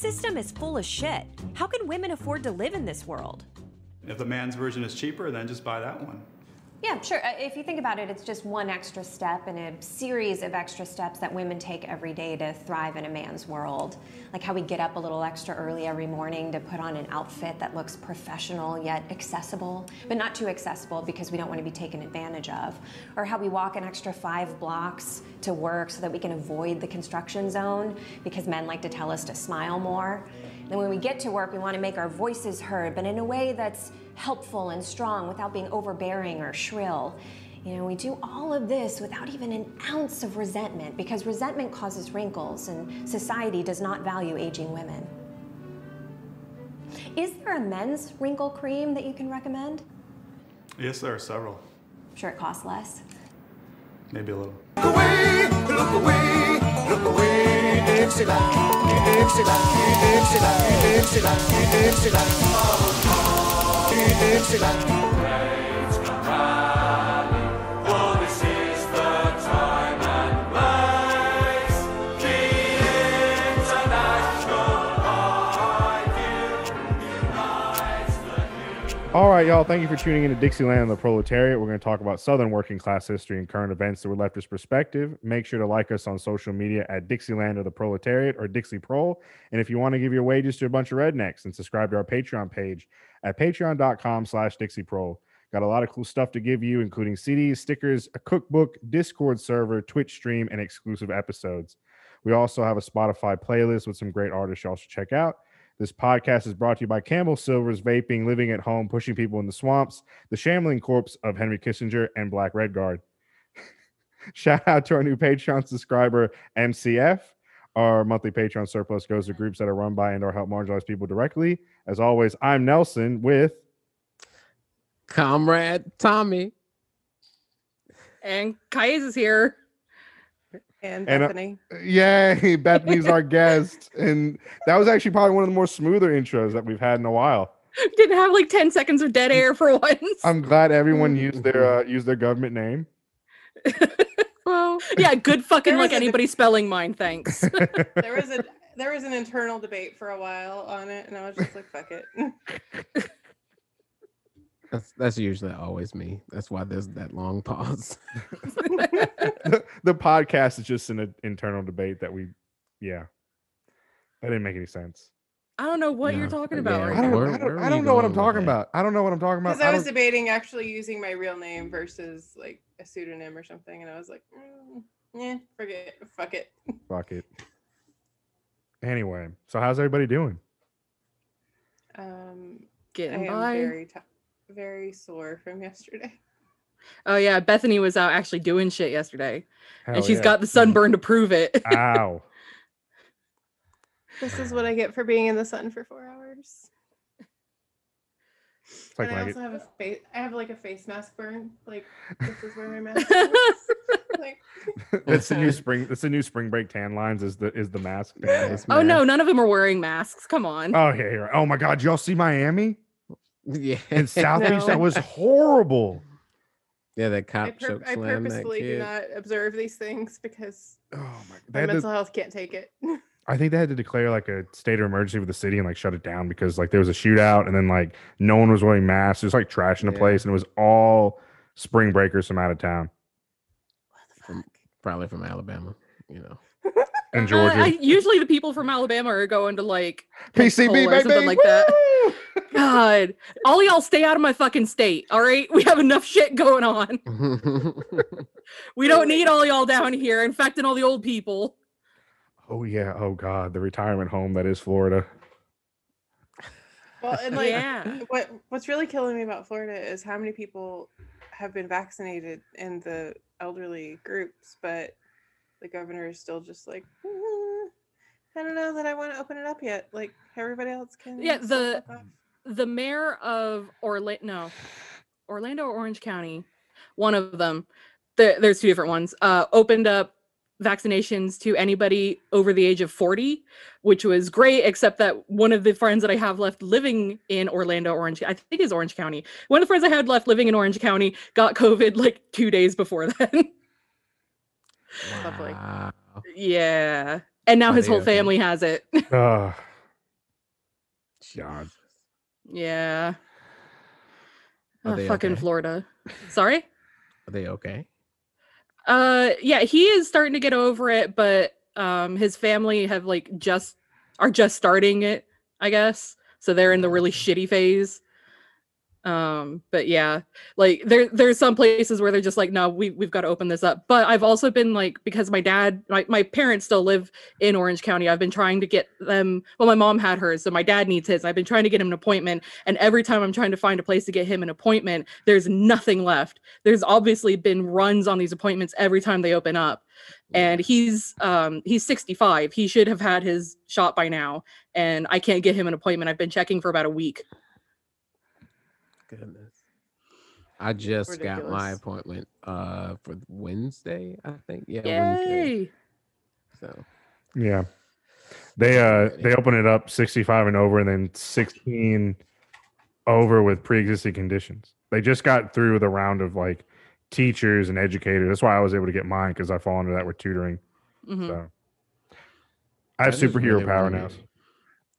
system is full of shit. How can women afford to live in this world? If the man's version is cheaper, then just buy that one. Yeah, sure. If you think about it, it's just one extra step in a series of extra steps that women take every day to thrive in a man's world. Like how we get up a little extra early every morning to put on an outfit that looks professional yet accessible, but not too accessible because we don't want to be taken advantage of. Or how we walk an extra 5 blocks to work so that we can avoid the construction zone because men like to tell us to smile more. And when we get to work, we want to make our voices heard, but in a way that's helpful and strong without being overbearing or shrill. You know, we do all of this without even an ounce of resentment because resentment causes wrinkles and society does not value aging women. Is there a men's wrinkle cream that you can recommend? Yes, there are several. I'm sure it costs less. Maybe a little. Look away, look away, look away, Dixieland, Dixieland, Dixieland, Dixieland, Dixieland, Dixieland. Praise come rally, for this is the time and place. The international ideal unites the youth. All right, y'all. Thank you for tuning in to Dixieland and the Proletariat. We're going to talk about Southern working class history and current events through a leftist perspective. Make sure to like us on social media at Dixieland or the Proletariat or Dixie Prol. And if you want to give your wages to a bunch of rednecks, and subscribe to our Patreon page at patreon.com/DixieProl. Got a lot of cool stuff to give you, including CDs, stickers, a cookbook, Discord server, Twitch stream, and exclusive episodes. We also have a Spotify playlist with some great artists y'all should check out. This podcast is brought to you by Campbell Silver's Vaping, Living at Home, Pushing People in the Swamps, The Shambling Corpse of Henry Kissinger, and Black Red Guard. Shout out to our new Patreon subscriber, MCF. Our monthly Patreon surplus goes to groups that are run by and or help marginalized people directly. As always, I'm Nelson with Comrade Tommy. And Kais is here. And Bethany. Yay, Bethany's our guest. And that was actually probably one of the more smoother intros that we've had in a while. Didn't have like 10 seconds of dead air for once. I'm glad everyone used their government name. Well, yeah, good fucking like anybody spelling mine, thanks. There was an internal debate for a while on it, and I was just like, fuck it. That's usually always me. That's why there's that long pause. The podcast is just an internal debate that that didn't make any sense. I don't know what you're talking about. Yeah, Right I don't know what I'm talking about. I don't know what I'm talking about. Because I was debating actually using my real name versus like a pseudonym or something, and I was like, fuck it. Fuck it. Anyway, so how's everybody doing? Getting I am by. very sore from yesterday. Oh yeah, Bethany was out actually doing shit yesterday. Hell and she's yeah. got the sunburn to prove it. Ow. This is what I get for being in the sun for 4 hours. It's like And I when also have I have like a face mask burn. Like this is where my mask is. Like That's the new spring break tan lines is the mask. Oh no, none of them are wearing masks. Come on. Oh yeah, you're right. Oh my god, y'all see Miami? Yeah. In South Beach, No. that was horrible. Yeah, that cop I choke slam that purposefully do kid. not observe these things because Oh my my mental health can't take it. I think they had to declare like a state of emergency for the city and like shut it down because like there was a shootout and then like no one was wearing masks. There's like trash in the place and it was all spring breakers from out of town. Probably from Alabama, you know. And Georgia. Usually the people from Alabama are going to like PCB, Pensacola or something baby. like that. God, all y'all stay out of my fucking state. All right, we have enough shit going on. We don't need all y'all down here infecting all the old people. Oh yeah. Oh god, the retirement home that is Florida. Well, and like Yeah. what's really killing me about Florida is how many people have been vaccinated in the elderly groups, but the governor is still just like, I don't know that I want to open it up yet. Like everybody else can. Yeah, still fuck off. the mayor of Orlando or Orange County, one of them, there's two different ones, opened up vaccinations to anybody over the age of 40, which was great, except that one of the friends that I have left living in I think is Orange County. One of the friends I had left living in Orange County got COVID like 2 days before then. Lovely. Wow. Yeah. And now his whole family has it. God. Yeah. Are they Fucking okay? Florida. Sorry? Are they okay? Yeah, he is starting to get over it, but his family have like are just starting it, I guess. So they're in the really shitty phase. But yeah, like there's some places where they're just like, no, we've got to open this up. But I've also been like, because my parents still live in Orange County, I've been trying to get them, well, my mom had hers, so my dad needs his. I've been trying to get him an appointment, and every time I'm trying to find a place to get him an appointment, there's nothing left. There's obviously been runs on these appointments every time they open up. And he's 65. He should have had his shot by now, and I can't get him an appointment. I've been checking for about a week. Goodness. I just got my Ridiculous. appointment for Wednesday, I think. Yeah, Wednesday. Yay! So Yeah. They open it up 65 and over, and then 16 over with pre-existing conditions. They just got through the round of like teachers and educators. That's why I was able to get mine, because I fall under that with tutoring. Mhm. So I have just superhero really power wanna now. be-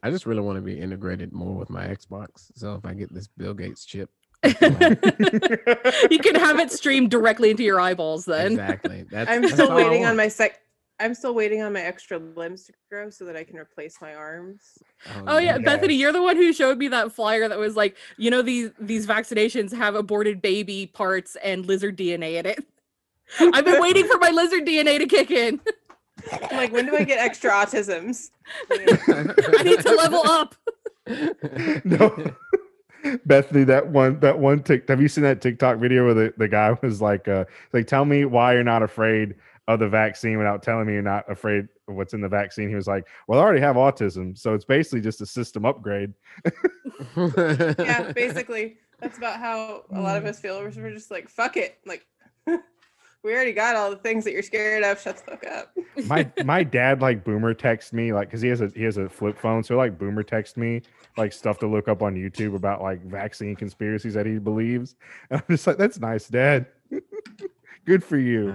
I just really want to be integrated more with my Xbox. So if I get this Bill Gates chip, You can have it streamed directly into your eyeballs then. exactly. I'm That's still all I waiting on want. I'm still waiting on my extra limbs to grow so that I can replace my arms. Oh yeah, Yes. Bethany, you're the one who showed me that flyer that was like, you know, these vaccinations have aborted baby parts and lizard DNA in it. I've been waiting for my lizard DNA to kick in. I'm like, when do I get extra autisms? I need to level up. No. Bethany, that one tick. Have you seen that TikTok video where the guy was like, tell me why you're not afraid of the vaccine without telling me you're not afraid of what's in the vaccine? He was like, well, I already have autism, so it's basically just a system upgrade. Yeah, basically. That's about how a lot of us feel. We're just like, fuck it. Like, we already got all the things that you're scared of. Shut the fuck up. My dad like boomer texts me, like, because he has a flip phone, so like boomer text me like stuff to look up on YouTube about like vaccine conspiracies that he believes. And I'm just like, that's nice, Dad. Good for you.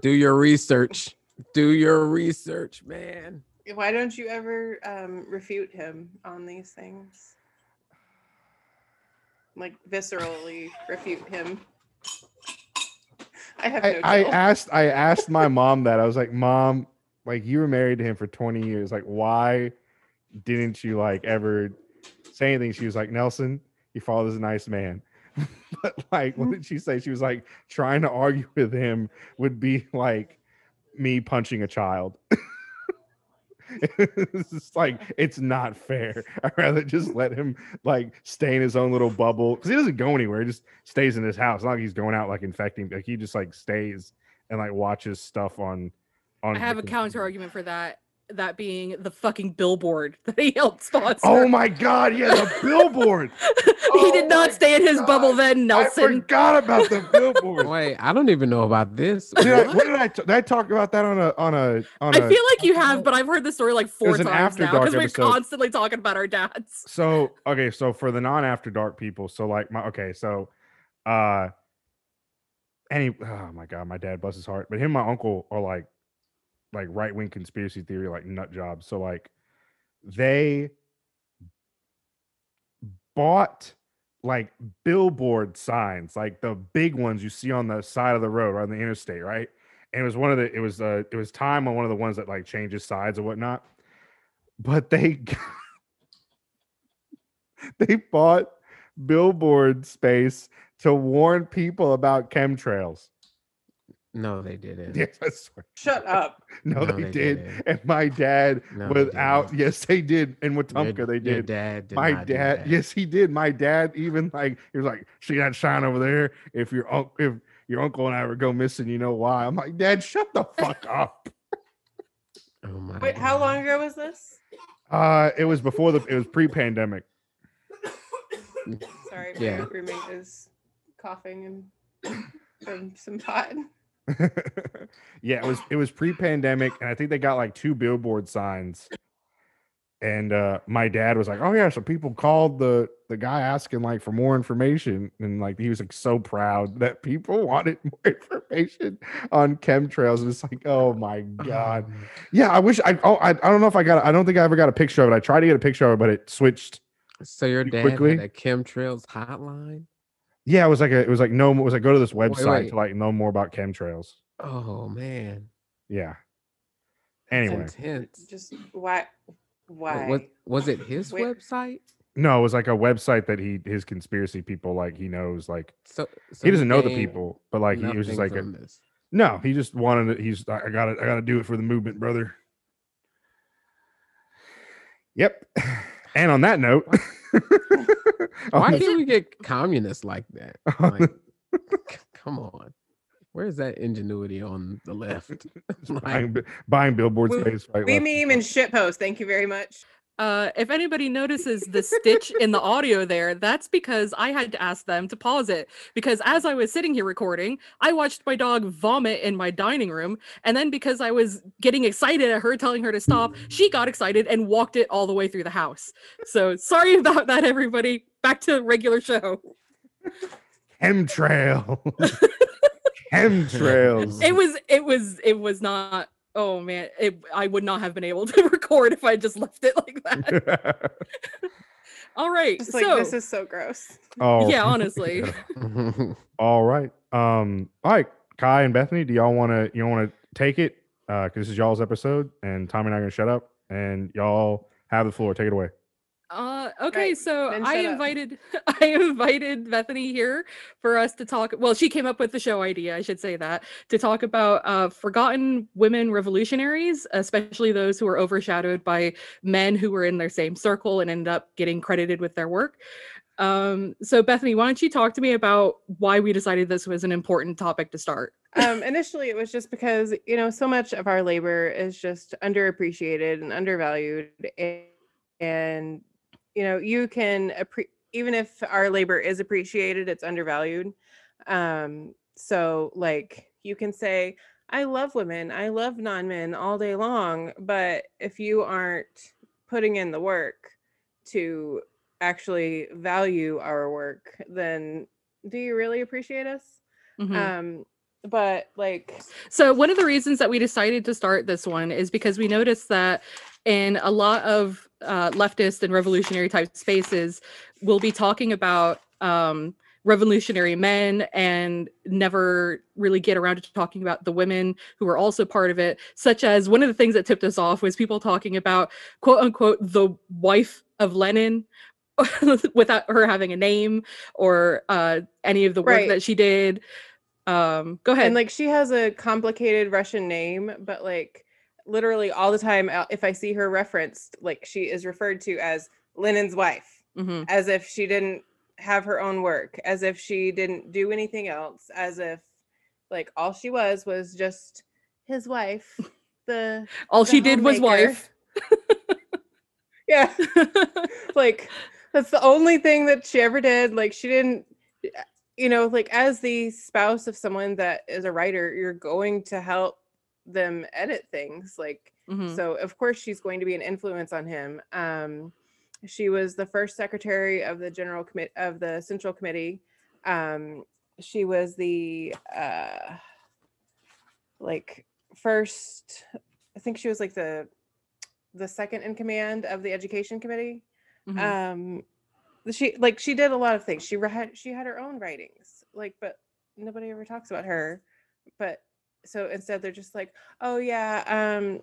Do your research. Do your research, man. Why don't you ever refute him on these things? Like, viscerally refute him. I have no I chill. asked my mom that. I was like, Mom, like, you were married to him for 20 years. Like, why didn't you like ever say anything? She was like, Nelson, your father's a nice man. But like, what did she say? She was like, trying to argue with him would be like me punching a child. It's just like, it's not fair. I'd rather just let him like stay in his own little bubble, because he doesn't go anywhere. He just stays in his house. It's not like he's going out like infecting. Like, he just like stays and like watches stuff on I have a counter argument for that. That being the fucking billboard that he helped sponsor. Oh my God! Yeah, the billboard. He did not stay in his bubble then, Nelson. I forgot about the billboard. Wait, I don't even know about this. Did I talk about that on a? I feel like you have, but I've heard the story like 4 was an times After now Dark because we're episode. constantly talking about our dads. So okay, so for the non-After Dark people, so like oh my God, my dad bless his heart, but him and my uncle are like right-wing conspiracy theory like nut jobs. So like they bought like billboard signs, like the big ones you see on the side of the road or on the interstate, right? And it was time on one of the ones that like changes sides or whatnot. But they bought billboard space to warn people about chemtrails. No, they didn't. Yes, I swear. Shut up. No, they did. didn't. And my dad, No, they without, didn't. yes, they did. And Wetumpka, they Your did. dad did My not do dad, that. yes, he did. My dad even like, he was like, see that sign over there? If your uncle and I ever go missing, you know why? I'm like, Dad, shut the fuck up. Oh my Wait, how long ago was this? It was pre-pandemic. Sorry, my Yeah. roommate is coughing and from some pot. Yeah, it was pre-pandemic, and I think they got like 2 billboard signs And my dad was like, "Oh yeah, so people called the guy asking like for more information, and like he was like so proud that people wanted more information on chemtrails." And it's like, oh my god, yeah. I wish I don't know if I got. I don't think I ever got a picture of it. I tried to get a picture of it, but it switched. So your dad quickly. had a chemtrails hotline? Yeah, it was like no. It was like go to this website wait. to like know more about chemtrails. Oh man. Yeah. That's Anyway, intense. Just why? What was it his Wait. website? no, it was like a website that his conspiracy people like he knows like So he doesn't know the gained people, but like he was just nothing like from this. no, he just wanted it. He's I gotta do it for the movement, brother. Yep. And on that note, Why can't we get communists like that? Like, come on. Where's that ingenuity on the left? buying billboard space right We left. meme and shitpost. Thank you very much. If anybody notices the stitch in the audio there, that's because I had to ask them to pause it. Because as I was sitting here recording, I watched my dog vomit in my dining room. And then because I was getting excited at her telling her to stop, she got excited and walked it all the way through the house. So sorry about that, everybody. Back to the regular show. Chemtrail. Chemtrails. It was not. Oh man, I would not have been able to record if I just left it like that. All right, Just like so this is so gross. Oh yeah, honestly. All right. All right, Kai and Bethany, do y'all want to take it? Because this is y'all's episode, and Tommy and I are gonna shut up, and y'all have the floor. Take it away. Okay, Right, so then I shut up. invited Bethany here for us to talk. Well, she came up with the show idea, I should say that, to talk about forgotten women revolutionaries, especially those who were overshadowed by men who were in their same circle and ended up getting credited with their work. So Bethany, why don't you talk to me about why we decided this was an important topic to start? Initially, it was just because, so much of our labor is just underappreciated and undervalued. And you can, even if our labor is appreciated, it's undervalued. So like you can say, I love women, I love non-men all day long. But if you aren't putting in the work to actually value our work, then do you really appreciate us? Mhm. But like, so one of the reasons that we decided to start this one is because we noticed that in a lot of leftist and revolutionary type spaces, we'll be talking about revolutionary men and never really get around to talking about the women who were also part of it, such as one of the things that tipped us off was people talking about, quote unquote, the wife of Lenin without her having a name or any of the work Right. that she did. Go ahead. and like she has a complicated Russian name, but like literally all the time, if I see her referenced, like she is referred to as Lenin's wife, Mhm. as if she didn't have her own work, as if she didn't do anything else, as if like all she was just his wife. All the she did was homemaker. wife. Yeah. Like that's the only thing that she ever did. Like she didn't, like as the spouse of someone that is a writer, you're going to help them edit things. Like, Mhm. so of course she's going to be an influence on him. She was the first secretary of the of the Central Committee. She was the like first, I think she was like the second in command of the Education Committee. Mhm. She did a lot of things. She had her own writings, like, but nobody ever talks about her. But so instead they're just like, oh yeah,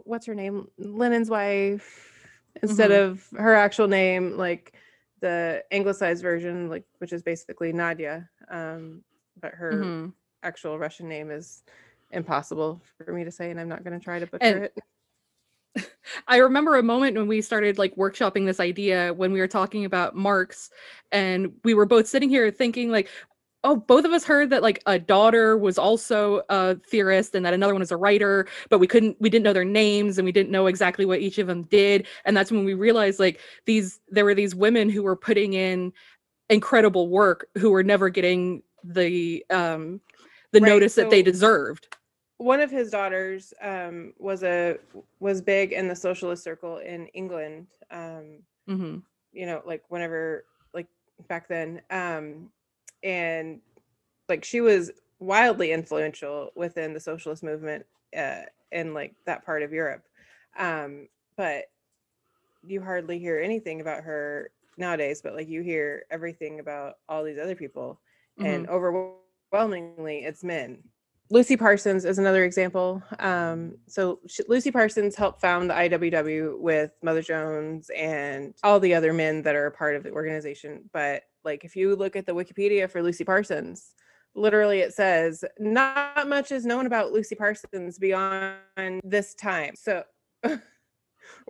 what's her name, Lenin's wife, instead Mhm. of her actual name, like the anglicized version, like, which is basically Nadia, but her Mhm. actual Russian name is impossible for me to say, and I'm not going to try to butcher And it. I remember a moment when we started like workshopping this idea when we were talking about Marx, and we were both sitting here thinking like, oh, both of us heard that like a daughter was also a theorist and that another one was a writer, but we didn't know their names and we didn't know exactly what each of them did. And that's when we realized like there were these women who were putting in incredible work who were never getting the Right, notice that they so- deserved. one of his daughters was big in the socialist circle in England. You know, like whenever, like back then, and like she was wildly influential within the socialist movement in like that part of Europe. But you hardly hear anything about her nowadays, but like you hear everything about all these other people, and overwhelmingly it's men. Lucy Parsons is another example. Lucy Parsons helped found the IWW with Mother Jones and all the other men that are a part of the organization. But like, if you look at the Wikipedia for Lucy Parsons, literally it says not much is known about Lucy Parsons beyond this time. So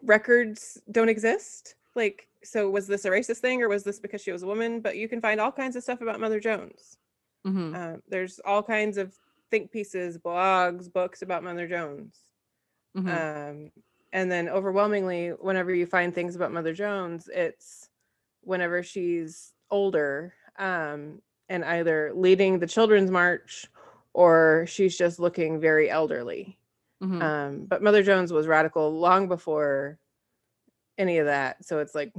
records don't exist. Like, so was this a racist thing, or was this because she was a woman? But you can find all kinds of stuff about Mother Jones. There's all kinds of think pieces, blogs, books about Mother Jones. And then overwhelmingly, whenever you find things about Mother Jones, it's whenever she's older, and either leading the children's march or she's just looking very elderly. But Mother Jones was radical long before any of that. So it's like,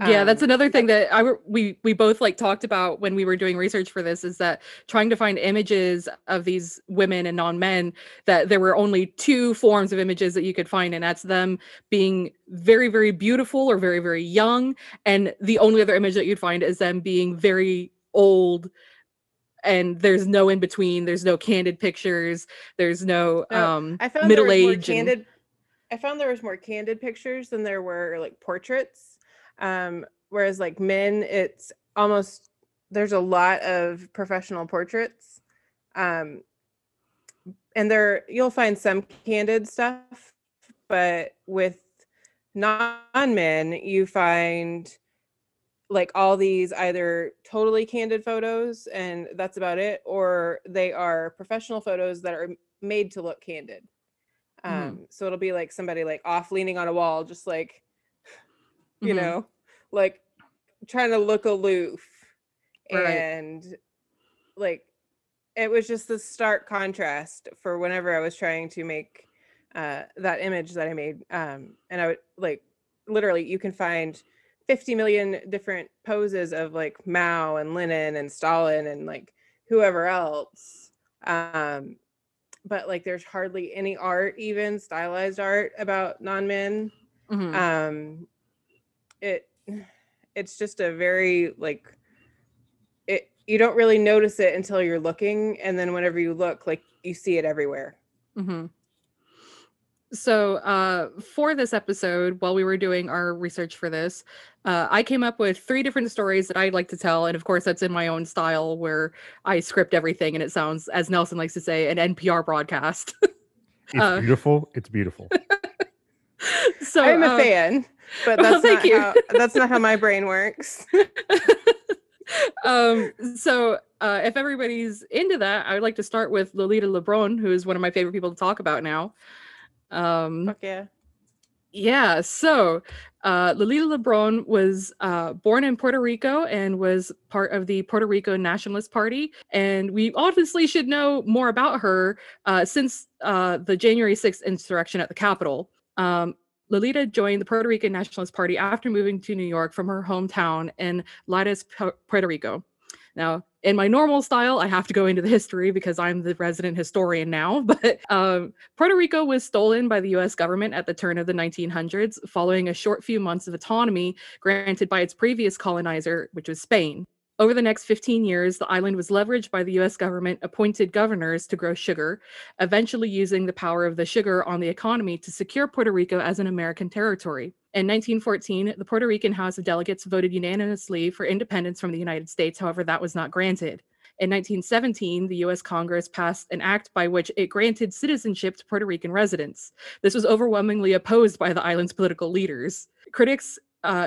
yeah, that's another thing that we both like talked about when we were doing research for this, is that trying to find images of these women and non-men, that there were only two forms of images that you could find, and that's them being very, very beautiful or very, very young, and the only other image that you'd find is them being very old, and there's no in between. There's no candid pictures. There's no middle age. I found there was more candid pictures than there were like portraits. Whereas like men, it's almost, there's a lot of professional portraits. And there you'll find some candid stuff, but with non-men, you find like all these either totally candid photos and that's about it, or they are professional photos that are made to look candid. So it'll be like somebody like off leaning on a wall, just like, you know, like trying to look aloof. And like, it was just the stark contrast for whenever I was trying to make that image that I made. And I would like, literally, you can find 50 million different poses of like Mao and Lenin and Stalin and like whoever else. But like, there's hardly any art, even stylized art about non-men. It's just a very like, you don't really notice it until you're looking, and then whenever you look, like you see it everywhere. So for this episode, while we were doing our research for this, I came up with 3 different stories that I'd like to tell. And of course, that's in my own style where I script everything and it sounds, as Nelson likes to say, an NPR broadcast. It's beautiful. It's beautiful. So I'm a fan, but that's not how my brain works. So if everybody's into that, I would like to start with Lolita LeBron, who is one of my favorite people to talk about now. Fuck yeah. Yeah, so Lolita LeBron was born in Puerto Rico and was part of the Puerto Rico Nationalist Party. And we obviously should know more about her since the January 6th insurrection at the Capitol. Lolita joined the Puerto Rican Nationalist Party after moving to New York from her hometown in Lares, Puerto Rico. Now, in my normal style, I have to go into the history because I'm the resident historian now, but Puerto Rico was stolen by the US government at the turn of the 1900s, following a short few months of autonomy granted by its previous colonizer, which was Spain. Over the next 15 years, the island was leveraged by the US government appointed governors to grow sugar, eventually using the power of the sugar on the economy to secure Puerto Rico as an American territory. In 1914, the Puerto Rican House of Delegates voted unanimously for independence from the United States. However, that was not granted. In 1917, the US Congress passed an act by which it granted citizenship to Puerto Rican residents. This was overwhelmingly opposed by the island's political leaders. Critics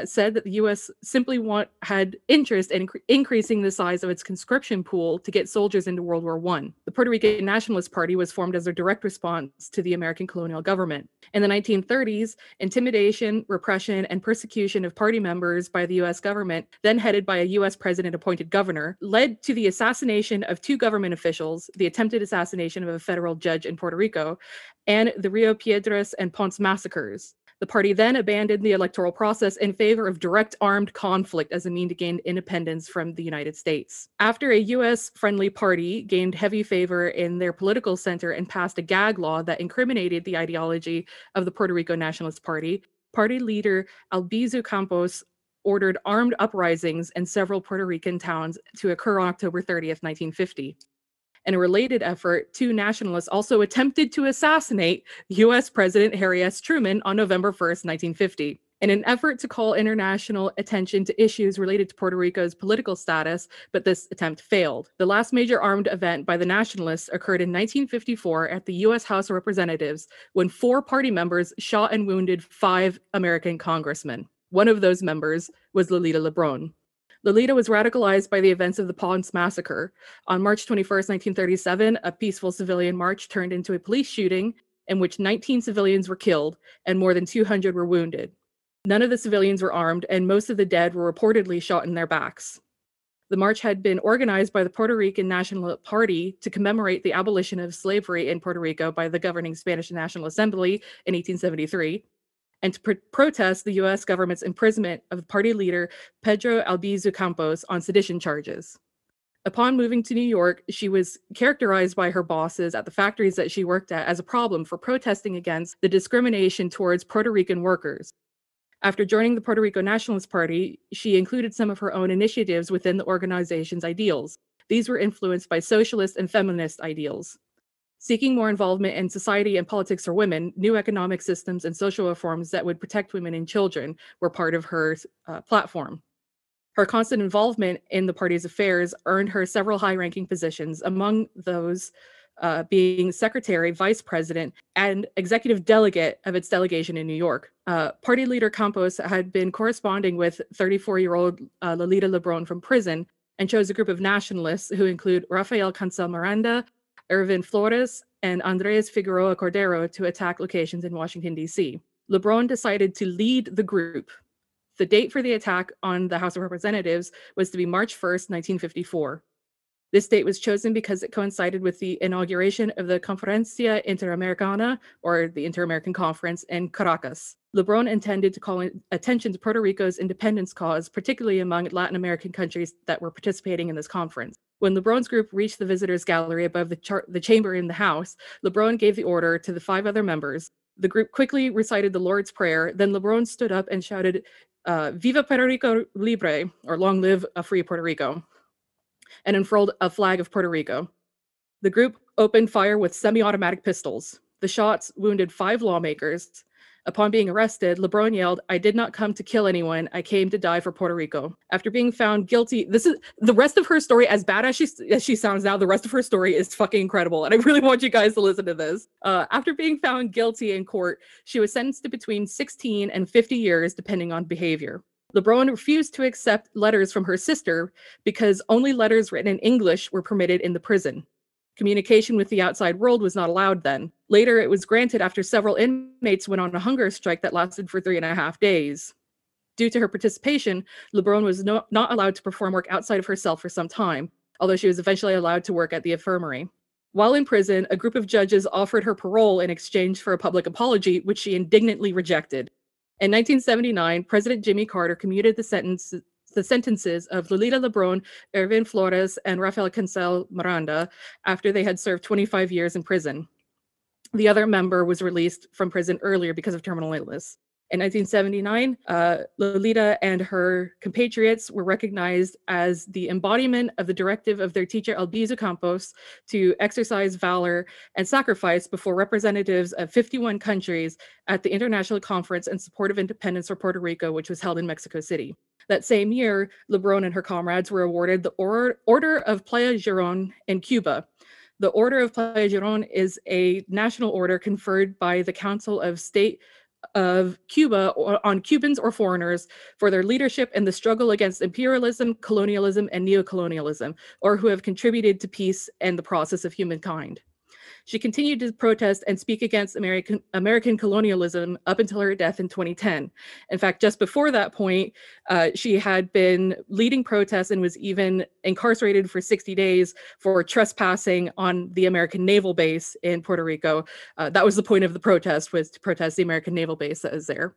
said that the U.S. simply had interest in increasing the size of its conscription pool to get soldiers into World War I. The Puerto Rican Nationalist Party was formed as a direct response to the American colonial government. In the 1930s, intimidation, repression, and persecution of party members by the U.S. government, then headed by a U.S. president-appointed governor, led to the assassination of 2 government officials, the attempted assassination of a federal judge in Puerto Rico, and the Rio Piedras and Ponce massacres. The party then abandoned the electoral process in favor of direct armed conflict as a means to gain independence from the United States. After a U.S.-friendly party gained heavy favor in their political center and passed a gag law that incriminated the ideology of the Puerto Rico Nationalist Party, party leader Albizu Campos ordered armed uprisings in several Puerto Rican towns to occur on October 30th, 1950. In a related effort, 2 nationalists also attempted to assassinate U.S. President Harry S. Truman on November 1st, 1950. In an effort to call international attention to issues related to Puerto Rico's political status, but this attempt failed. The last major armed event by the nationalists occurred in 1954 at the U.S. House of Representatives, when 4 party members shot and wounded 5 American congressmen. One of those members was Lolita Lebron. Lolita was radicalized by the events of the Ponce massacre. On March 21st, 1937, a peaceful civilian march turned into a police shooting in which 19 civilians were killed and more than 200 were wounded. None of the civilians were armed, and most of the dead were reportedly shot in their backs. The march had been organized by the Puerto Rican National Party to commemorate the abolition of slavery in Puerto Rico by the governing Spanish National Assembly in 1873. And to protest the U.S. government's imprisonment of party leader Pedro Albizu Campos on sedition charges. Upon moving to New York, she was characterized by her bosses at the factories that she worked at as a problem for protesting against the discrimination towards Puerto Rican workers. After joining the Puerto Rico Nationalist Party, she included some of her own initiatives within the organization's ideals. These were influenced by socialist and feminist ideals. Seeking more involvement in society and politics for women, new economic systems and social reforms that would protect women and children were part of her platform. Her constant involvement in the party's affairs earned her several high-ranking positions, among those being secretary, vice president, and executive delegate of its delegation in New York. Party leader Campos had been corresponding with 34-year-old Lolita Lebron from prison and chose a group of nationalists who include Rafael Cancel Miranda, Ervin Flores, and Andres Figueroa Cordero to attack locations in Washington, D.C. Lebron decided to lead the group. The date for the attack on the House of Representatives was to be March 1st, 1954. This date was chosen because it coincided with the inauguration of the Conferencia Interamericana, or the Inter-American Conference, in Caracas. Lebron intended to call attention to Puerto Rico's independence cause, particularly among Latin American countries that were participating in this conference. When Lebron's group reached the visitors' gallery above the chamber in the house, Lebron gave the order to the 5 other members. The group quickly recited the Lord's Prayer, then Lebron stood up and shouted, Viva Puerto Rico Libre, or long live a free Puerto Rico, and unfurled a flag of Puerto Rico. The group opened fire with semi-automatic pistols. The shots wounded 5 lawmakers. Upon being arrested, Lebron yelled, "I did not come to kill anyone. I came to die for Puerto Rico." After being found guilty, this is the rest of her story, as bad as she sounds now, the rest of her story is fucking incredible. And I really want you guys to listen to this. After being found guilty in court, she was sentenced to between 16 and 50 years, depending on behavior. Lebron refused to accept letters from her sister because only letters written in English were permitted in the prison. Communication with the outside world was not allowed then. Later, it was granted after several inmates went on a hunger strike that lasted for 3.5 days. Due to her participation, Lebron was not allowed to perform work outside of her cell for some time, although she was eventually allowed to work at the infirmary. While in prison, a group of judges offered her parole in exchange for a public apology, which she indignantly rejected. In 1979, President Jimmy Carter commuted the sentences of Lolita Lebron, Ervin Flores, and Rafael Cancel Miranda after they had served 25 years in prison. The other member was released from prison earlier because of terminal illness. In 1979, Lolita and her compatriots were recognized as the embodiment of the directive of their teacher Albizu Campos to exercise valor and sacrifice before representatives of 51 countries at the International Conference in Support of Independence for Puerto Rico, which was held in Mexico City. That same year, Lebron and her comrades were awarded the Order of Playa Girón in Cuba. The Order of Playa Girón is a national order conferred by the Council of State of Cuba on Cubans or foreigners for their leadership in the struggle against imperialism, colonialism, and neocolonialism, or who have contributed to peace and the process of humankind. She continued to protest and speak against American colonialism up until her death in 2010. In fact, just before that point, she had been leading protests and was even incarcerated for 60 days for trespassing on the American naval base in Puerto Rico. That was the point of the protest, was to protest the American naval base that is there.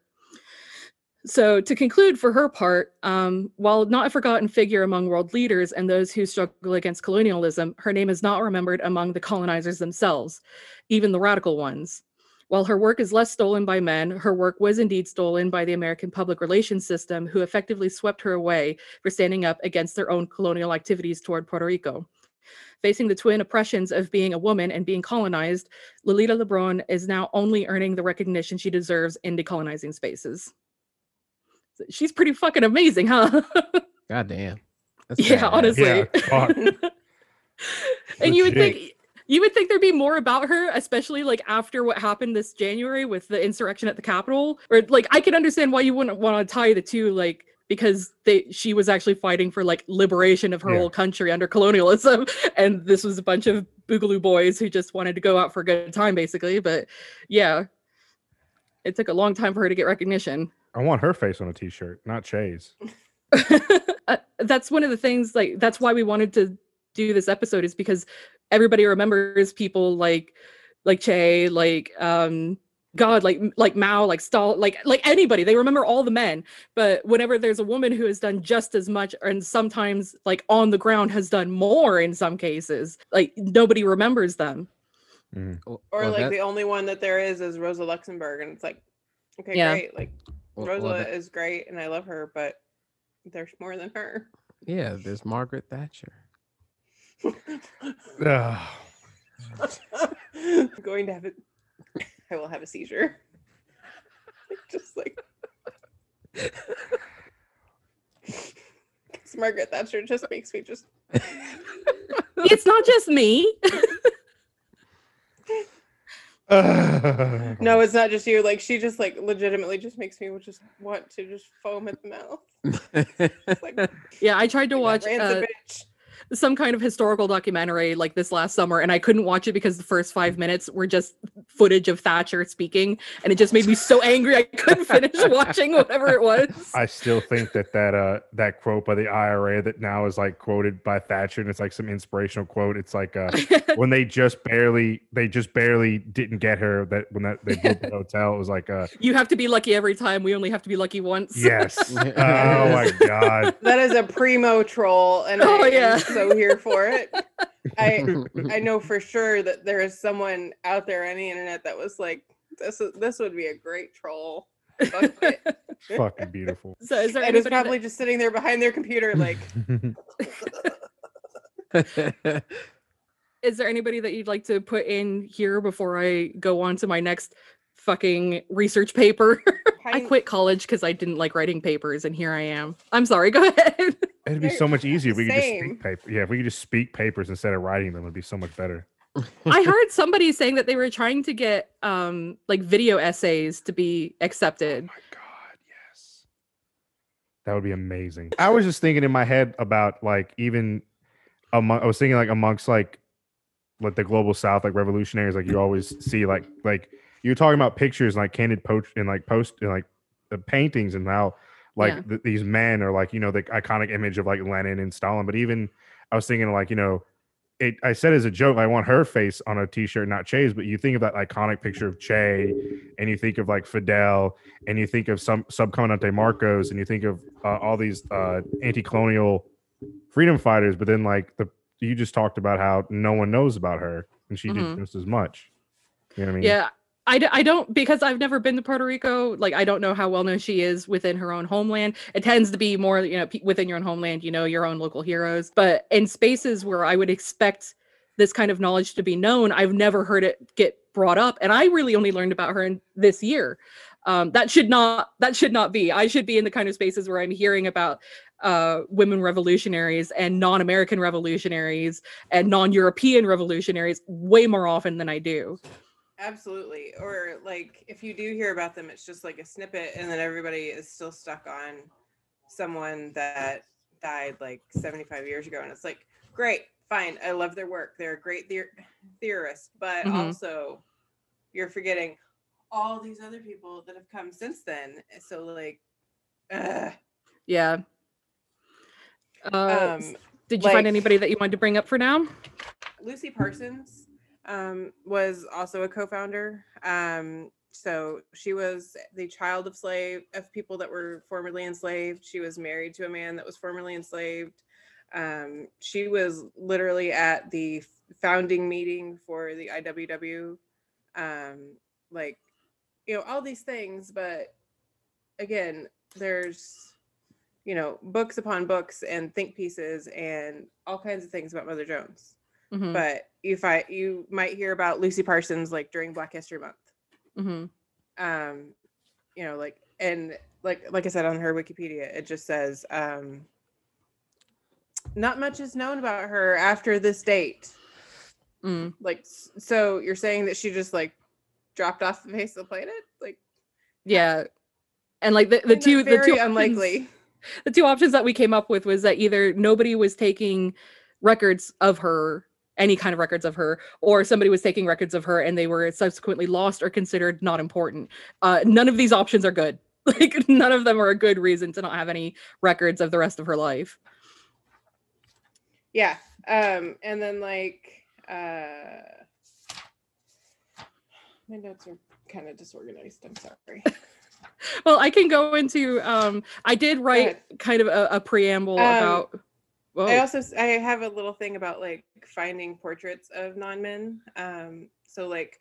So to conclude for her part, while not a forgotten figure among world leaders and those who struggle against colonialism, her name is not remembered among the colonizers themselves, even the radical ones. While her work is less stolen by men, her work was indeed stolen by the American public relations system, who effectively swept her away for standing up against their own colonial activities toward Puerto Rico. Facing the twin oppressions of being a woman and being colonized, Lolita Lebron is now only earning the recognition she deserves in decolonizing spaces. She's pretty fucking amazing, huh? God damn. Yeah, honestly. Yeah, fuck. And you would think there'd be more about her, especially like after what happened this January with the insurrection at the Capitol. Or like I can understand why you wouldn't want to tie the two, like because she was actually fighting for like liberation of her whole country under colonialism, and this was a bunch of boogaloo boys who just wanted to go out for a good time, basically. But yeah, it took a long time for her to get recognition. I want her face on a t-shirt, not Che's. That's one of the things, like, that's why we wanted to do this episode, is because everybody remembers people like Che, like God, like Mao, like Stalin, like anybody. They remember all the men. But whenever there's a woman who has done just as much, and sometimes like on the ground has done more in some cases, like nobody remembers them. Or like the only one that there is Rosa Luxemburg, and it's like, okay, great, like Rosa is great and I love her, but there's more than her. Yeah, there's Margaret Thatcher. I'm going to have it. I will have a seizure. Just like Margaret Thatcher just makes me just. It's not just me. No, it's not just you. Like, she just like legitimately just makes me just want to just foam at the mouth. Like, yeah, I tried to watch some kind of historical documentary like this last summer, and I couldn't watch it because the first 5 minutes were just footage of Thatcher speaking, and it just made me so angry I couldn't finish watching whatever it was. I still think that quote by the IRA that now is like quoted by Thatcher, and it's like some inspirational quote. It's like when they just barely didn't get her, that when they booked the hotel, it was like you have to be lucky every time, we only have to be lucky once. Yes. Oh my God, that is a primo troll, and I'm so here for it. I know for sure that there is someone out there on the internet that was like, this would be a great troll. Fucking beautiful. So is there anybody probably just sitting there behind their computer like Is there anybody that you'd like to put in here before I go on to my next fucking research paper? I quit college because I didn't like writing papers, and here I am. I'm sorry, go ahead. It'd be so much easier if we could just speak paper. Yeah, if we could just speak papers instead of writing them, it'd be so much better. I heard somebody saying that they were trying to get like video essays to be accepted. Oh my God, yes. That would be amazing. I was just thinking in my head about like even I was thinking like amongst like the global South, like revolutionaries, like you always see like you're talking about pictures and like candid post and like the paintings and how like these men are like, you know, the iconic image of like Lenin and Stalin. But even I was thinking like, you know, I said as a joke, I want her face on a t-shirt, not Che's, but you think of that iconic picture of Che, and you think of like Fidel, and you think of some Commondante Marcos, and you think of all these anti-colonial freedom fighters, but then like you just talked about how no one knows about her, and she did just as much. You know what I mean? Yeah. I don't, because I've never been to Puerto Rico. Like, I don't know how well known she is within her own homeland. It tends to be more, you know, within your own homeland, you know, your own local heroes. But in spaces where I would expect this kind of knowledge to be known, I've never heard it get brought up. And I really only learned about her this year. That should not be. I should be in the kind of spaces where I'm hearing about women revolutionaries and non-American revolutionaries and non-European revolutionaries way more often than I do. Absolutely. Or like if you do hear about them, it's just like a snippet, and then everybody is still stuck on someone that died like 75 years ago, and it's like, great, fine, I love their work, they're a great theorist, but also you're forgetting all these other people that have come since then. So like, Yeah. Did you like, find anybody that you wanted to bring up for now? Lucy Parsons was also a co-founder. So she was the child of people that were formerly enslaved. She was married to a man that was formerly enslaved. She was literally at the founding meeting for the IWW. Like, you know, all these things, but again, there's, you know, books upon books and think pieces and all kinds of things about Mother Jones. But you might hear about Lucy Parsons like during Black History Month. You know, like, and like I said on her Wikipedia, it just says not much is known about her after this date. Like, so you're saying that she just like dropped off the face of the planet? Like, yeah. And like the two unlikely. The two options that we came up with was that either nobody was taking records of her, any kind of records of her, or somebody was taking records of her and they were subsequently lost or considered not important. None of these options are good. Like, none of them are a good reason to not have any records of the rest of her life. Yeah. And then like my notes are kind of disorganized. I'm sorry. Well, I can go into I did write kind of a preamble about I have a little thing about like finding portraits of non-men. So like,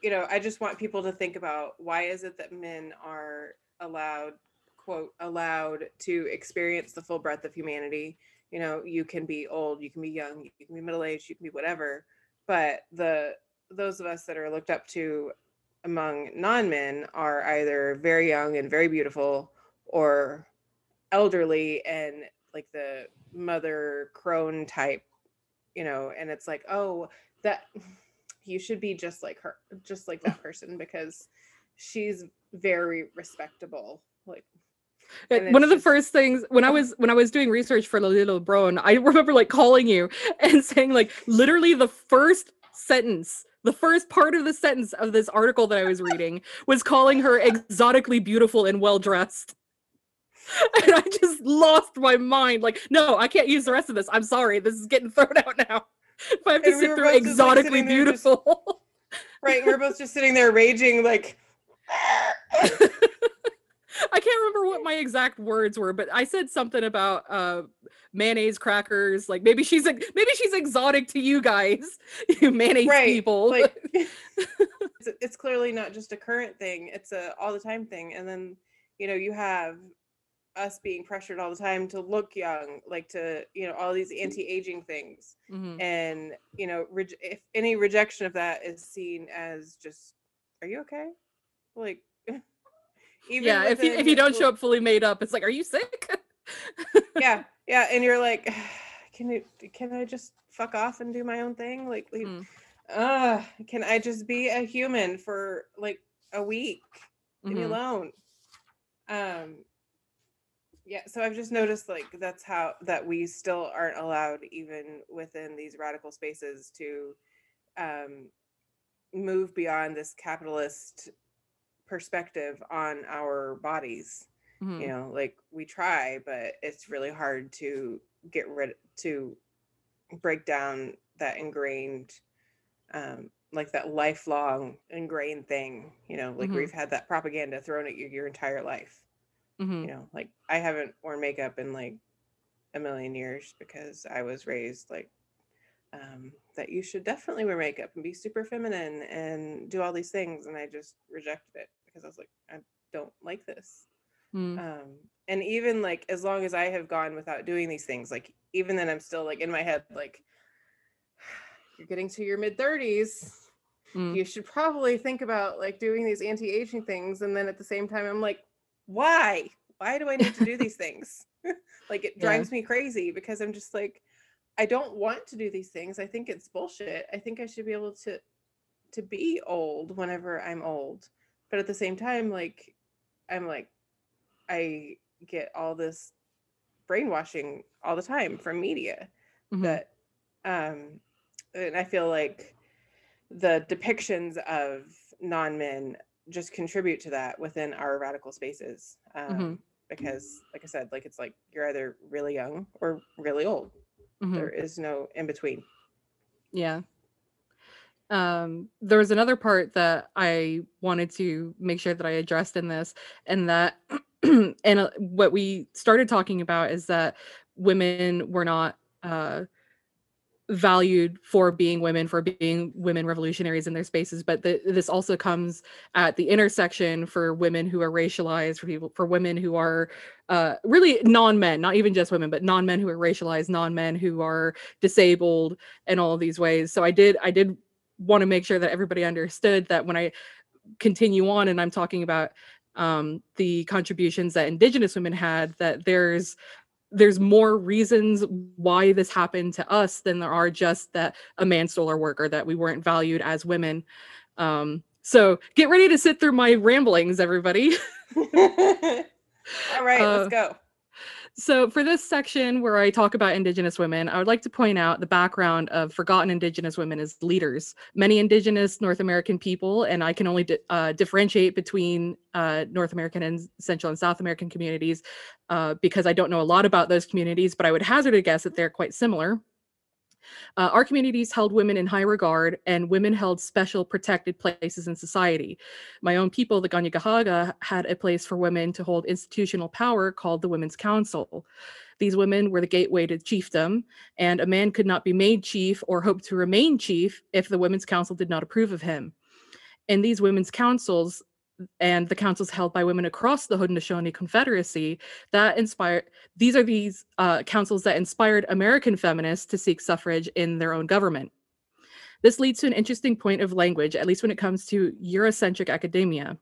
you know, I just want people to think about, why is it that men are allowed, quote, allowed to experience the full breadth of humanity? You know, you can be old, you can be young, you can be middle-aged, you can be whatever, but those of us that are looked up to among non-men are either very young and very beautiful, or elderly and like the mother crone type, you know, and it's like, oh, that you should be just like her, just like that person, because she's very respectable. Like, one of the first things when I was doing research for the Little Brown, I remember like calling you and saying like literally the first sentence, the first part of the sentence of this article that I was reading was calling her exotically beautiful and well dressed. And I just lost my mind. Like, no, I can't use the rest of this. I'm sorry. This is getting thrown out now. If I have to sit through exotically beautiful. Right. We're both just sitting there raging like. I can't remember what my exact words were, but I said something about mayonnaise crackers. Like, maybe she's exotic to you guys, you mayonnaise people. Like, it's clearly not just a current thing. It's a all the time thing. And then, you know, you have us being pressured all the time to look young, like to, you know, all these anti-aging things. And, you know, if any rejection of that is seen as just, are you okay? Like, even if you don't show up fully made up, it's like, are you sick? yeah, and you're like, can I just fuck off and do my own thing? Like, can I just be a human for like a week? Leave me alone. Yeah, so I've just noticed like that we still aren't allowed, even within these radical spaces, to move beyond this capitalist perspective on our bodies. You know, like, we try, but it's really hard to break down that ingrained like that lifelong ingrained thing, you know, like where you've had that propaganda thrown at you your entire life. You know, like, I haven't worn makeup in like a million years because I was raised like that you should definitely wear makeup and be super feminine and do all these things, and I just rejected it because I was like, I don't like this. And even like, as long as I have gone without doing these things, like, even then I'm still like in my head like, you're getting to your mid-30s, you should probably think about like doing these anti-aging things. And then at the same time I'm like, why do I need to do these things? Like, it drives me crazy, because I'm just like, I don't want to do these things. I think it's bullshit. I think I should be able to to be old whenever I'm old. But at the same time, like, I get all this brainwashing all the time from media that, and I feel like the depictions of non-men just contribute to that within our radical spaces. Because, like I said, like, it's like you're either really young or really old. There is no in between. Yeah. There was another part that I wanted to make sure that I addressed in this, and that and what we started talking about is that women were not valued for being women revolutionaries in their spaces, but this also comes at the intersection for women who are racialized, for women who are really non-men, not even just women, but non-men who are racialized, non-men who are disabled, and all of these ways. So I did want to make sure that everybody understood that when I continue on and I'm talking about the contributions that Indigenous women had, that there's more reasons why this happened to us than there are just that a man stole our work or that we weren't valued as women. So get ready to sit through my ramblings, everybody. All right, let's go. So for this section where I talk about Indigenous women, I would like to point out the background of forgotten Indigenous women as leaders. Many Indigenous North American people, and I can only differentiate between North American and Central and South American communities because I don't know a lot about those communities, but I would hazard a guess that they're quite similar. Our communities held women in high regard, and women held special protected places in society. My own people, the Ganyangahaga, had a place for women to hold institutional power called the Women's Council. These women were the gateway to chiefdom, and a man could not be made chief or hope to remain chief if the Women's Council did not approve of him. In these women's councils, and the councils held by women across the Haudenosaunee Confederacy, these are councils that inspired American feminists to seek suffrage in their own government. This leads to an interesting point of language, at least when it comes to Eurocentric academia.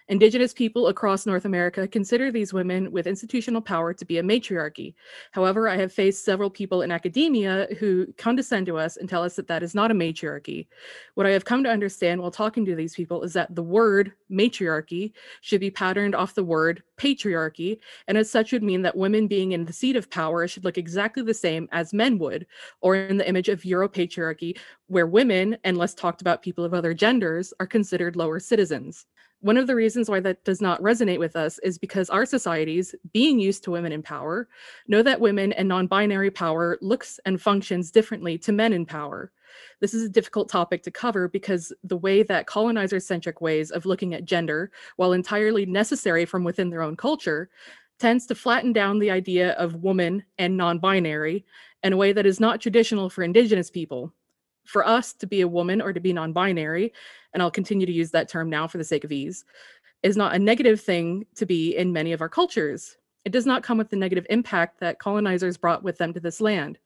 Indigenous people across North America consider these women with institutional power to be a matriarchy. However, I have faced several people in academia who condescend to us and tell us that that is not a matriarchy. What I have come to understand while talking to these people is that the word matriarchy should be patterned off the word patriarchy, and as such would mean that women being in the seat of power should look exactly the same as men would, or in the image of Europatriarchy, where women, and less talked about people of other genders, are considered lower citizens. One of the reasons why that does not resonate with us is because our societies, being used to women in power, know that women and non-binary power looks and functions differently to men in power. This is a difficult topic to cover because the way that colonizer-centric ways of looking at gender, while entirely necessary from within their own culture, tends to flatten down the idea of woman and non-binary in a way that is not traditional for Indigenous people. For us to be a woman or to be non-binary, and I'll continue to use that term now for the sake of ease, is not a negative thing to be in many of our cultures. It does not come with the negative impact that colonizers brought with them to this land.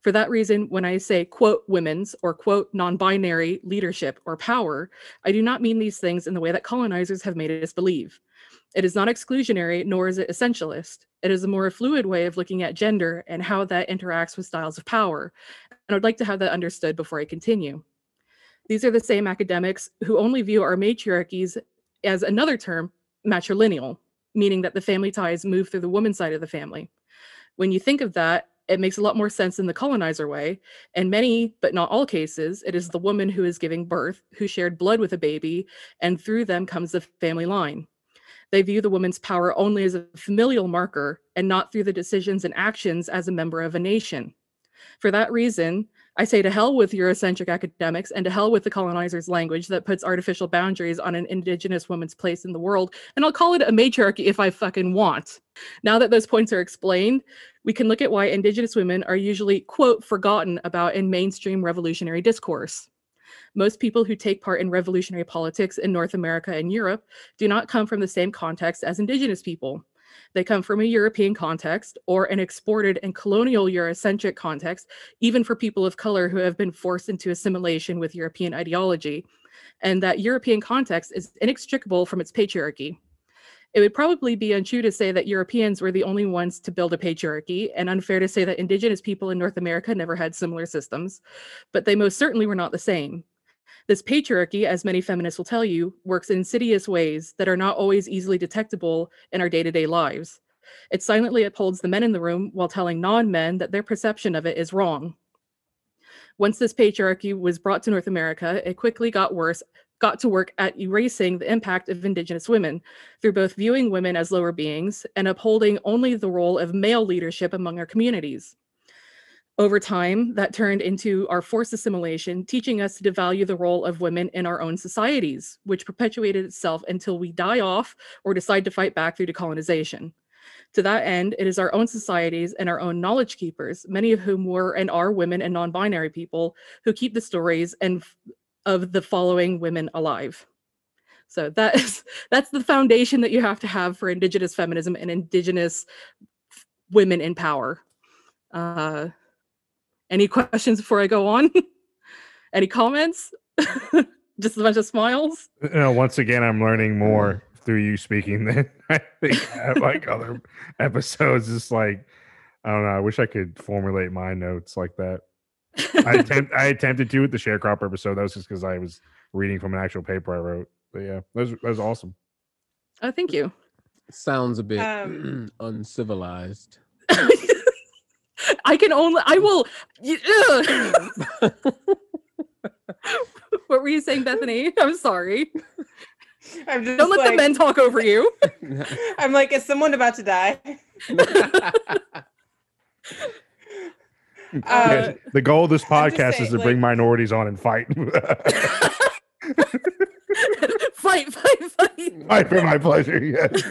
For that reason, when I say, quote, women's or quote, non-binary leadership or power, I do not mean these things in the way that colonizers have made us believe. It is not exclusionary, nor is it essentialist. It is a more fluid way of looking at gender and how that interacts with styles of power. And I'd like to have that understood before I continue. These are the same academics who only view our matriarchies as another term, matrilineal, meaning that the family ties move through the woman's side of the family. When you think of that, it makes a lot more sense in the colonizer way. In many, but not all cases, it is the woman who is giving birth, who shared blood with a baby, and through them comes the family line. They view the woman's power only as a familial marker and not through the decisions and actions as a member of a nation. For that reason, I say to hell with Eurocentric academics and to hell with the colonizer's language that puts artificial boundaries on an Indigenous woman's place in the world, and I'll call it a matriarchy if I fucking want. Now that those points are explained, we can look at why Indigenous women are usually, quote, forgotten about in mainstream revolutionary discourse. Most people who take part in revolutionary politics in North America and Europe do not come from the same context as Indigenous people. They come from a European context or an exported and colonial Eurocentric context, even for people of color who have been forced into assimilation with European ideology. And that European context is inextricable from its patriarchy. It would probably be untrue to say that Europeans were the only ones to build a patriarchy, and unfair to say that Indigenous people in North America never had similar systems, but they most certainly were not the same. This patriarchy, as many feminists will tell you, works in insidious ways that are not always easily detectable in our day-to-day lives. It silently upholds the men in the room while telling non-men that their perception of it is wrong. Once this patriarchy was brought to North America, it quickly got to work at erasing the impact of Indigenous women through both viewing women as lower beings and upholding only the role of male leadership among our communities. Over time, that turned into our forced assimilation, teaching us to devalue the role of women in our own societies, which perpetuated itself until we die off or decide to fight back through decolonization. To that end, it is our own societies and our own knowledge keepers, many of whom were and are women and non-binary people, who keep the stories of the following women alive. So that's the foundation that you have to have for Indigenous feminism and Indigenous women in power. Any questions before I go on? Any comments? Just a bunch of smiles? Once again, I'm learning more through you speaking than I think I have like other episodes. It's like, I don't know. I wish I could formulate my notes like that. I attempted to with the sharecropper episode. That was just because I was reading from an actual paper I wrote. But yeah, that was awesome. Oh, thank you. Sounds a bit uncivilized. I will. What were you saying, Bethany? I'm sorry. I'm just Don't let the men talk over you. I'm like, is someone about to die? The goal of this podcast is to bring minorities on and fight. Fight. Fight for my pleasure, yes.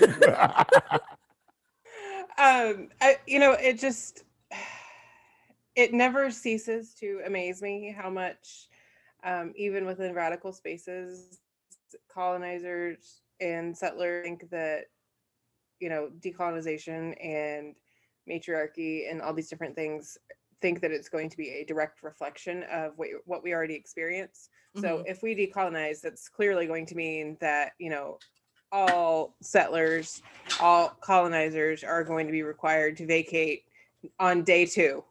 It never ceases to amaze me how much, even within radical spaces, colonizers and settlers think that, decolonization and matriarchy and all these different things think that it's going to be a direct reflection of what we already experience. Mm-hmm. So if we decolonize, that's clearly going to mean that, all settlers, all colonizers are going to be required to vacate on day 2.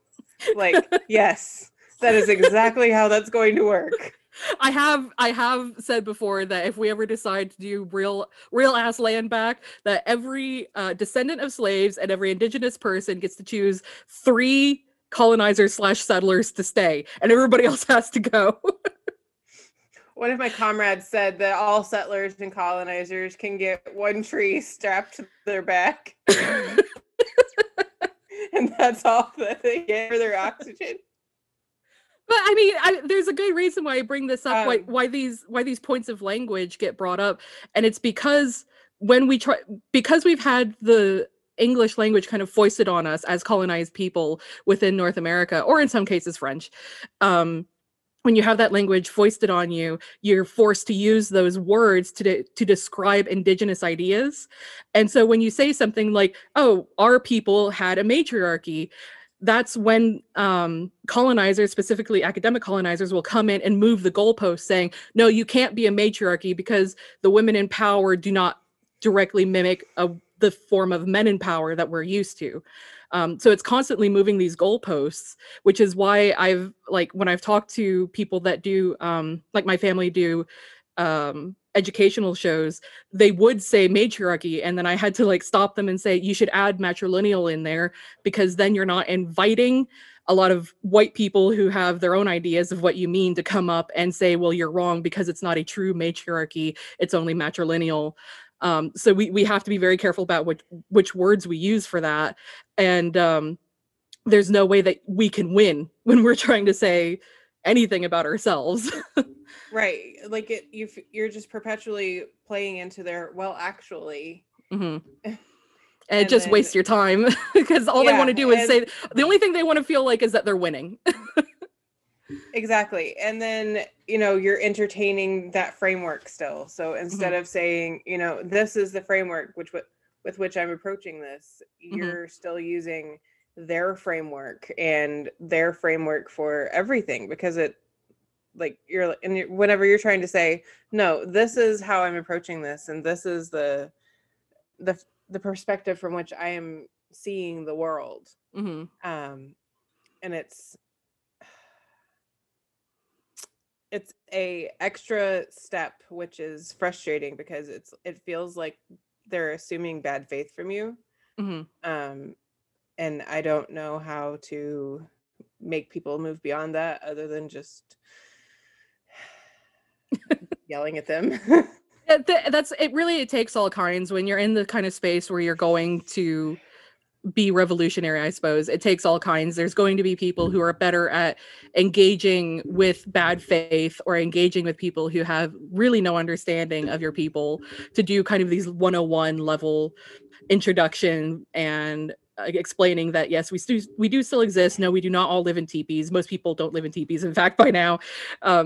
Like, yes, that is exactly how that's going to work. I have said before that if we ever decide to do real ass land back, that every descendant of slaves and every Indigenous person gets to choose 3 colonizers / settlers to stay, and everybody else has to go. One of my comrades said that all settlers and colonizers can get 1 tree strapped to their back. And that's all that they get for their oxygen. But I mean, there's a good reason why I bring this up. Why these points of language get brought up, and it's because because we've had the English language kind of foisted on us as colonized people within North America, or in some cases French. When you have that language foisted on you, you're forced to use those words to describe Indigenous ideas. And so when you say something like, "Oh, our people had a matriarchy," that's when colonizers, specifically academic colonizers, will come in and move the goalposts, saying, "No, you can't be a matriarchy because the women in power do not directly mimic the form of men in power that we're used to." So it's constantly moving these goalposts, which is why when I've talked to people that do, like my family do, educational shows, they would say matriarchy, and then I had to stop them and say, you should add matrilineal in there, because then you're not inviting a lot of white people who have their own ideas of what you mean to come up and say, well, you're wrong because it's not a true matriarchy, it's only matrilineal. So we have to be very careful about which words we use for that. And there's no way that we can win when we're trying to say anything about ourselves. Right. Like you're just perpetually playing into their, well, actually. Mm-hmm. And it just wastes your time because all they want to do is say, the only thing they want to feel like is that they're winning. Exactly. And then, you're entertaining that framework still. So instead of saying, this is the framework with which I'm approaching this, you're still using their framework and their framework for everything, because whenever you're trying to say, no, this is how I'm approaching this, and this is the perspective from which I am seeing the world. And it's a extra step, which is frustrating because it feels like they're assuming bad faith from you. Mm-hmm. And I don't know how to make people move beyond that other than just yelling at them. It really, it takes all kinds when you're in the kind of space where you're going to be revolutionary, I suppose. It takes all kinds. There's going to be people who are better at engaging with bad faith or engaging with people who have really no understanding of your people to do kind of these 101 level introduction and explaining that yes, we do still exist. No, we do not all live in teepees. Most people don't live in teepees, in fact, by now.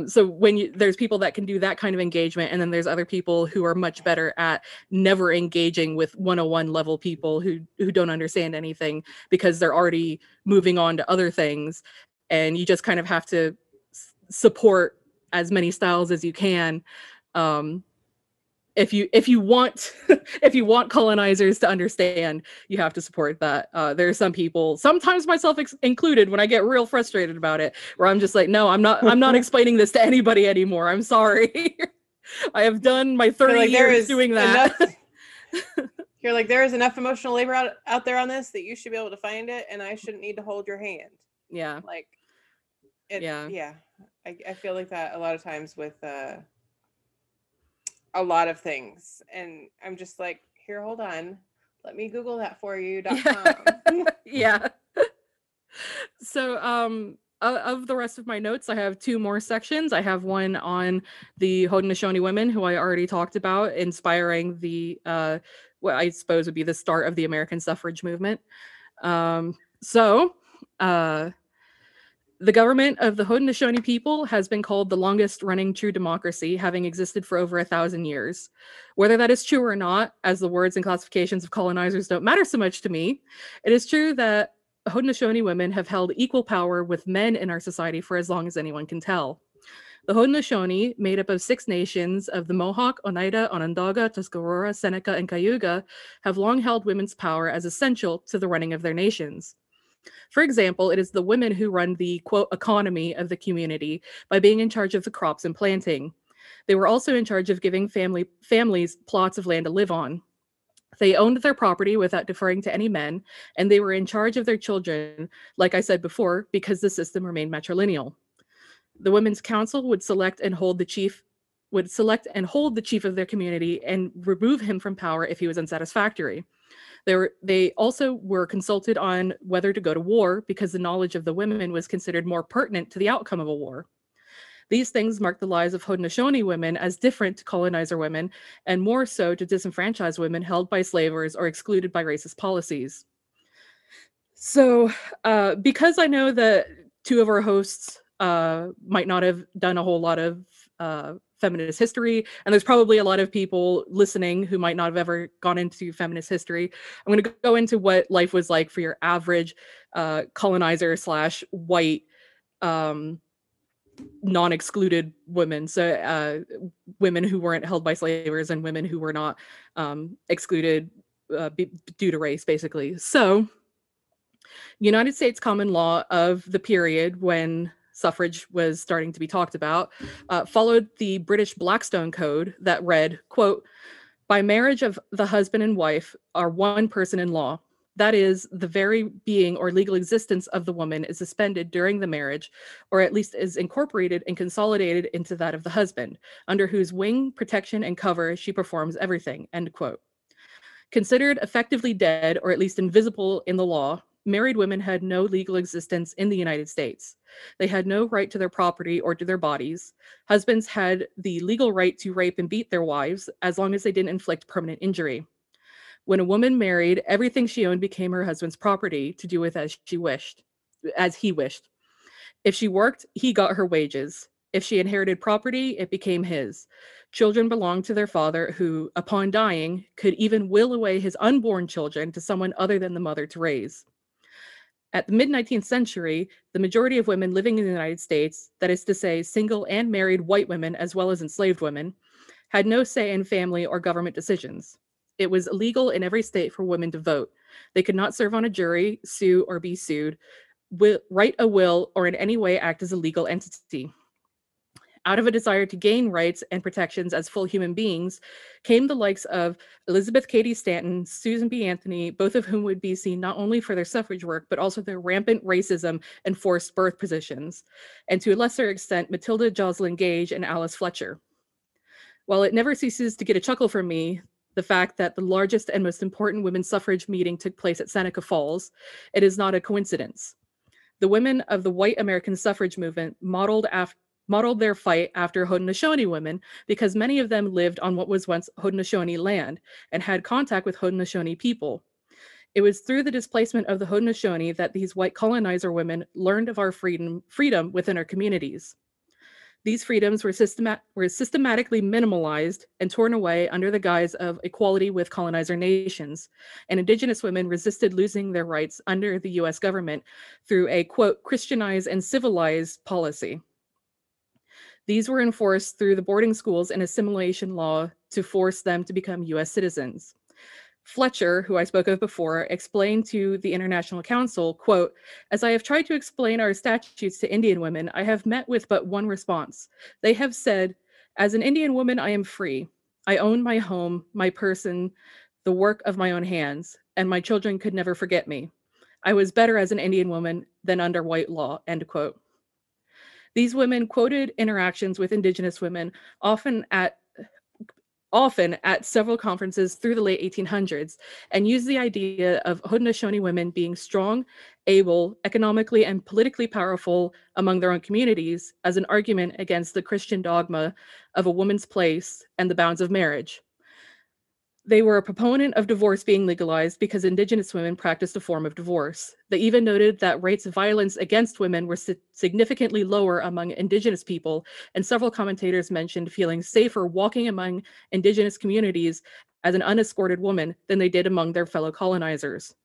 So when there's people that can do that kind of engagement, and then there's other people who are much better at never engaging with 101 level people who don't understand anything because they're already moving on to other things, and you just kind of have to support as many styles as you can. If you want if you want colonizers to understand, you have to support that. There are some people, sometimes myself included, when I get real frustrated about it, where I'm just like, no, I'm not explaining this to anybody anymore. I'm sorry. I have done my 30 years doing that. You're like, there is enough emotional labor out there on this that you should be able to find it, and I shouldn't need to hold your hand. Yeah. Like, yeah. I feel like that a lot of times with a lot of things, and I'm just like, here, hold on, let me Google that for you. Yeah. So of the rest of my notes, I have two more sections. I have one on the Haudenosaunee women, who I already talked about, inspiring the what I suppose would be the start of the American suffrage movement. The government of the Haudenosaunee people has been called the longest running true democracy, having existed for over 1,000 years. Whether that is true or not, as the words and classifications of colonizers don't matter so much to me, it is true that Haudenosaunee women have held equal power with men in our society for as long as anyone can tell. The Haudenosaunee, made up of 6 nations of the Mohawk, Oneida, Onondaga, Tuscarora, Seneca, and Cayuga, have long held women's power as essential to the running of their nations. For example, it is the women who run the, quote, economy of the community by being in charge of the crops and planting. They were also in charge of giving families plots of land to live on. They owned their property without deferring to any men, and they were in charge of their children, like I said before, because the system remained matrilineal. The Women's Council would select and hold the chief of their community and remove him from power if he was unsatisfactory. They also were consulted on whether to go to war because the knowledge of the women was considered more pertinent to the outcome of a war. These things marked the lives of Haudenosaunee women as different to colonizer women, and more so to disenfranchised women held by slavers or excluded by racist policies. So, because I know that two of our hosts might not have done a whole lot of feminist history, and there's probably a lot of people listening who might not have ever gone into feminist history, I'm going to go into what life was like for your average colonizer / white non-excluded women. So women who weren't held by slavers and women who were not excluded due to race, basically. So United States common law of the period when suffrage was starting to be talked about, followed the British Blackstone Code that read, quote, by marriage of the husband and wife are one person in law. That is, the very being or legal existence of the woman is suspended during the marriage, or at least is incorporated and consolidated into that of the husband, under whose wing, protection, and cover she performs everything, end quote. Considered effectively dead, or at least invisible in the law, married women had no legal existence in the United States. They had no right to their property or to their bodies. Husbands had the legal right to rape and beat their wives as long as they didn't inflict permanent injury. When a woman married, everything she owned became her husband's property to do with as he wished. If she worked, he got her wages. If she inherited property, it became his. Children belonged to their father, who, upon dying, could even will away his unborn children to someone other than the mother to raise. At the mid-19th century, the majority of women living in the United States, that is to say, single and married white women as well as enslaved women, had no say in family or government decisions. It was illegal in every state for women to vote. They could not serve on a jury, sue or be sued, write a will, or in any way act as a legal entity. Out of a desire to gain rights and protections as full human beings came the likes of Elizabeth Cady Stanton, Susan B. Anthony, both of whom would be seen not only for their suffrage work, but also their rampant racism and forced birth positions, and to a lesser extent, Matilda Joslyn Gage and Alice Fletcher. While it never ceases to get a chuckle from me, the fact that the largest and most important women's suffrage meeting took place at Seneca Falls, it is not a coincidence. The women of the white American suffrage movement modeled their fight after Haudenosaunee women because many of them lived on what was once Haudenosaunee land and had contact with Haudenosaunee people. It was through the displacement of the Haudenosaunee that these white colonizer women learned of our freedom within our communities. These freedoms were systematically minimalized and torn away under the guise of equality with colonizer nations, and Indigenous women resisted losing their rights under the US government through a, quote, Christianize and civilize policy. These were enforced through the boarding schools and assimilation law to force them to become US citizens. Fletcher, who I spoke of before, explained to the International Council, quote, as I have tried to explain our statutes to Indian women, I have met with but one response. They have said, as an Indian woman, I am free. I own my home, my person, the work of my own hands, and my children could never forget me. I was better as an Indian woman than under white law, end quote. These women quoted interactions with Indigenous women, often at several conferences through the late 1800s, and used the idea of Haudenosaunee women being strong, able, economically and politically powerful among their own communities as an argument against the Christian dogma of a woman's place and the bounds of marriage. They were a proponent of divorce being legalized because Indigenous women practiced a form of divorce. They even noted that rates of violence against women were significantly lower among Indigenous people, and several commentators mentioned feeling safer walking among Indigenous communities as an unescorted woman than they did among their fellow colonizers.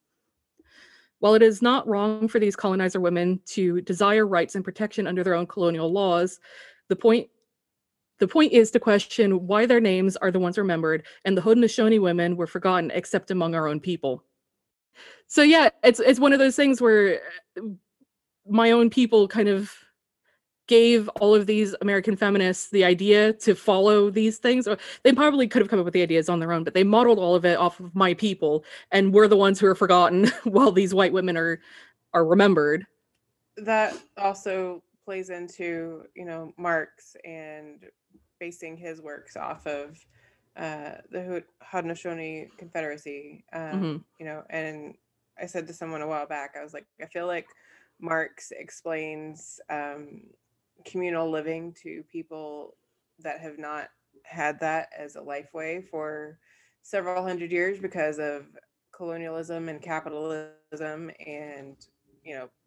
While it is not wrong for these colonizer women to desire rights and protection under their own colonial laws, the point is to question why their names are the ones remembered and the Haudenosaunee women were forgotten except among our own people. So yeah, it's one of those things where my own people kind of gave all of these American feminists the idea to follow these things. Or they probably could have come up with the ideas on their own, but they modeled all of it off of my people, and we're the ones who are forgotten while these white women are remembered. That also plays into, Marx and basing his works off of the Haudenosaunee Confederacy. And I said to someone a while back, I was like, I feel like Marx explains communal living to people that have not had that as a life way for several hundred years because of colonialism and capitalism and,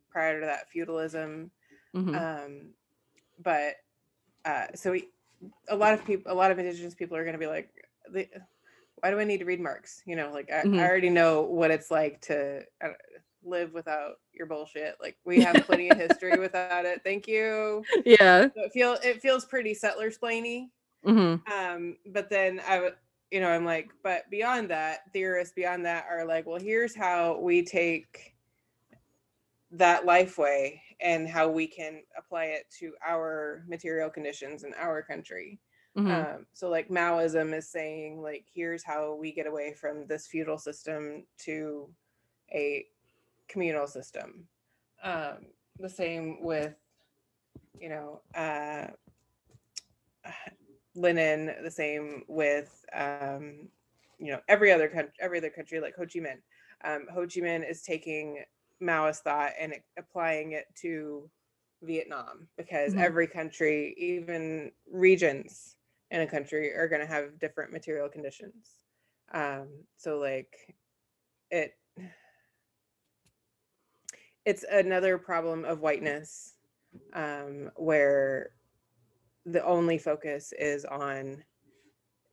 prior to that, feudalism. But so a lot of Indigenous people are going to be like, why do I need to read Marx? I already know what it's like to live without your bullshit. Like, we have plenty of history without it. Thank you. Yeah. So it feels pretty settler-splainy. But then I'm like, but beyond that, theorists beyond that are like, well, here's how we take that life way and how we can apply it to our material conditions in our country. So like Maoism is saying, like, here's how we get away from this feudal system to a communal system. The same with, Lenin, the same with, every other country, like Ho Chi Minh. Ho Chi Minh is taking Maoist thought and applying it to Vietnam because every country, even regions in a country, are going to have different material conditions. So like it's another problem of whiteness, where the only focus is on,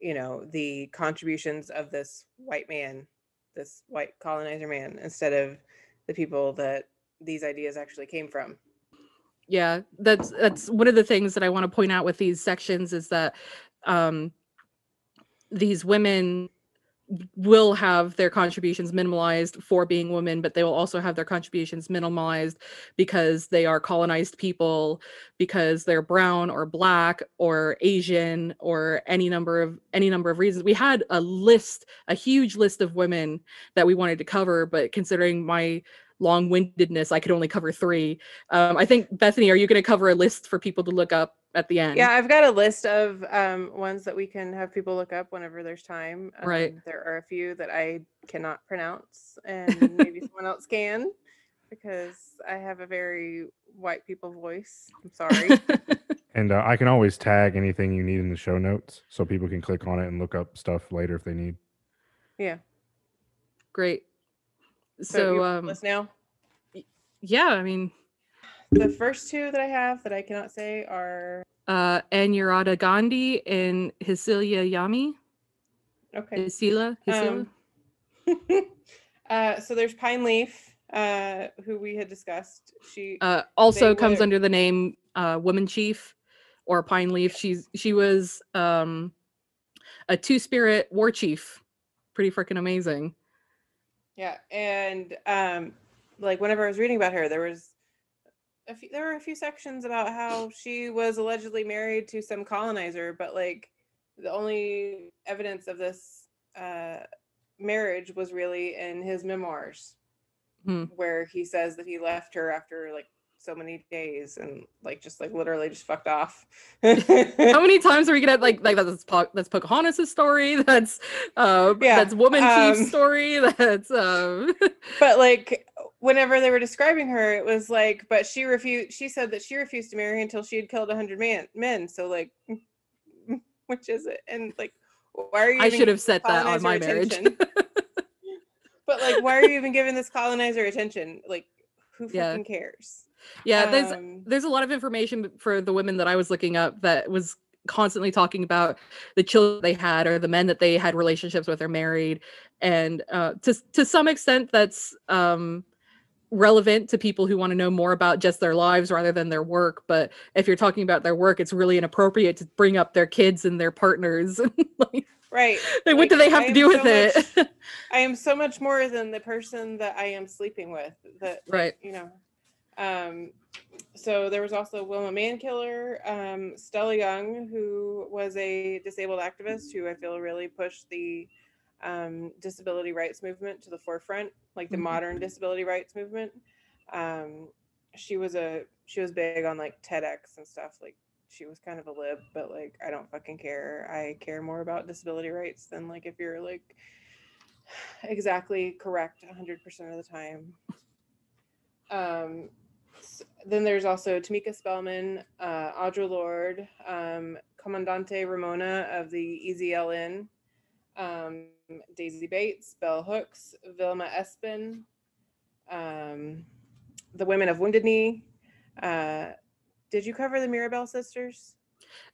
the contributions of this white man, this white colonizer man, instead of the people that these ideas actually came from. Yeah, that's one of the things that I want to point out with these sections is that these women will have their contributions minimalized for being women, but they will also have their contributions minimalized because they are colonized people, because they're brown or black or Asian or any number of reasons. We had a huge list of women that we wanted to cover, but considering my long-windedness, I could only cover 3. I think, Bethany, are you going to cover a list for people to look up at the end? Yeah, I've got a list of ones that we can have people look up whenever there's time. Right. There are a few that I cannot pronounce, and maybe someone else can, because I have a very white people voice. I'm sorry. And I can always tag anything you need in the show notes so people can click on it and look up stuff later if they need. Yeah. Great. So you So, want the list now? yeah, I mean, The first 2 that I have that I cannot say are Anuradha Ghandy and Hisila Yami. okay. Hisila. So there's Pine Leaf, who we had discussed. She Also they comes were- under the name Woman Chief or Pine Leaf. She was a two-spirit war chief. Pretty freaking amazing. Yeah, and like whenever I was reading about her, there were a few sections about how she was allegedly married to some colonizer, but like the only evidence of this marriage was really in his memoirs, where he says that he left her after like so many days and like just like literally just fucked off. How many times are we gonna like that's Pocahontas' story? That's Woman Chief's story. That's But like whenever they were describing her, it was like, but she said that she refused to marry until she had killed 100 men. So like, which is it? And like, why are you? I should have set that on my marriage. But like, why are you even giving this colonizer attention? Like, who fucking cares? Yeah, there's a lot of information for the women that I was looking up that was constantly talking about the children they had or the men that they had relationships with or married, and to some extent that's relevant to people who want to know more about just their lives rather than their work. But if you're talking about their work, it's really inappropriate to bring up their kids and their partners. Like, right. Like, what do they have to do with it? I am so much more than the person that I am sleeping with. That, like, right. You know. So there was also Wilma Mankiller, Stella Young, who was a disabled activist who I feel really pushed the disability rights movement to the forefront, like the modern disability rights movement. She was big on like TEDx and stuff. Like she was kind of a lib, but like I don't fucking care. I care more about disability rights than like if you're like exactly correct 100% of the time. Then there's also Tamika Spellman, Audre Lorde, Commondante Ramona of the EZLN, Daisy Bates, Bell Hooks, Vilma Espin, the Women of Wounded Knee. Did you cover the Mirabelle sisters?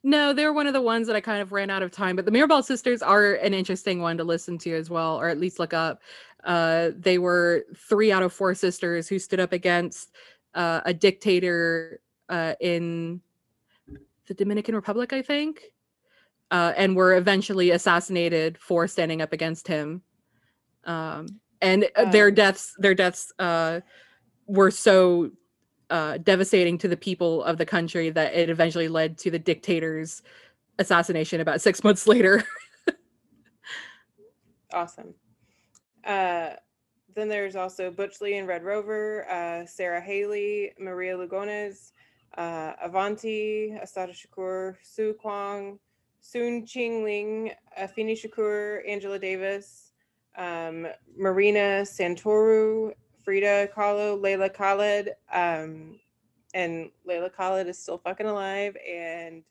No, they're one of the ones that I kind of ran out of time, but the Mirabelle sisters are an interesting one to listen to as well, or at least look up. They were 3 out of 4 sisters who stood up against a dictator in the Dominican Republic, I think, and were eventually assassinated for standing up against him. And their deaths were so devastating to the people of the country that it eventually led to the dictator's assassination about 6 months later. Awesome. Then there's also Butch Lee and Red Rover, Sarah Haley, Maria Lugones, Avanti, Assata Shakur, Sue Kwang, Soong Ching Ling, Afeni Shakur, Angela Davis, Marina Santoru, Frida Kahlo, Leila Khalid, and Leila Khalid is still fucking alive and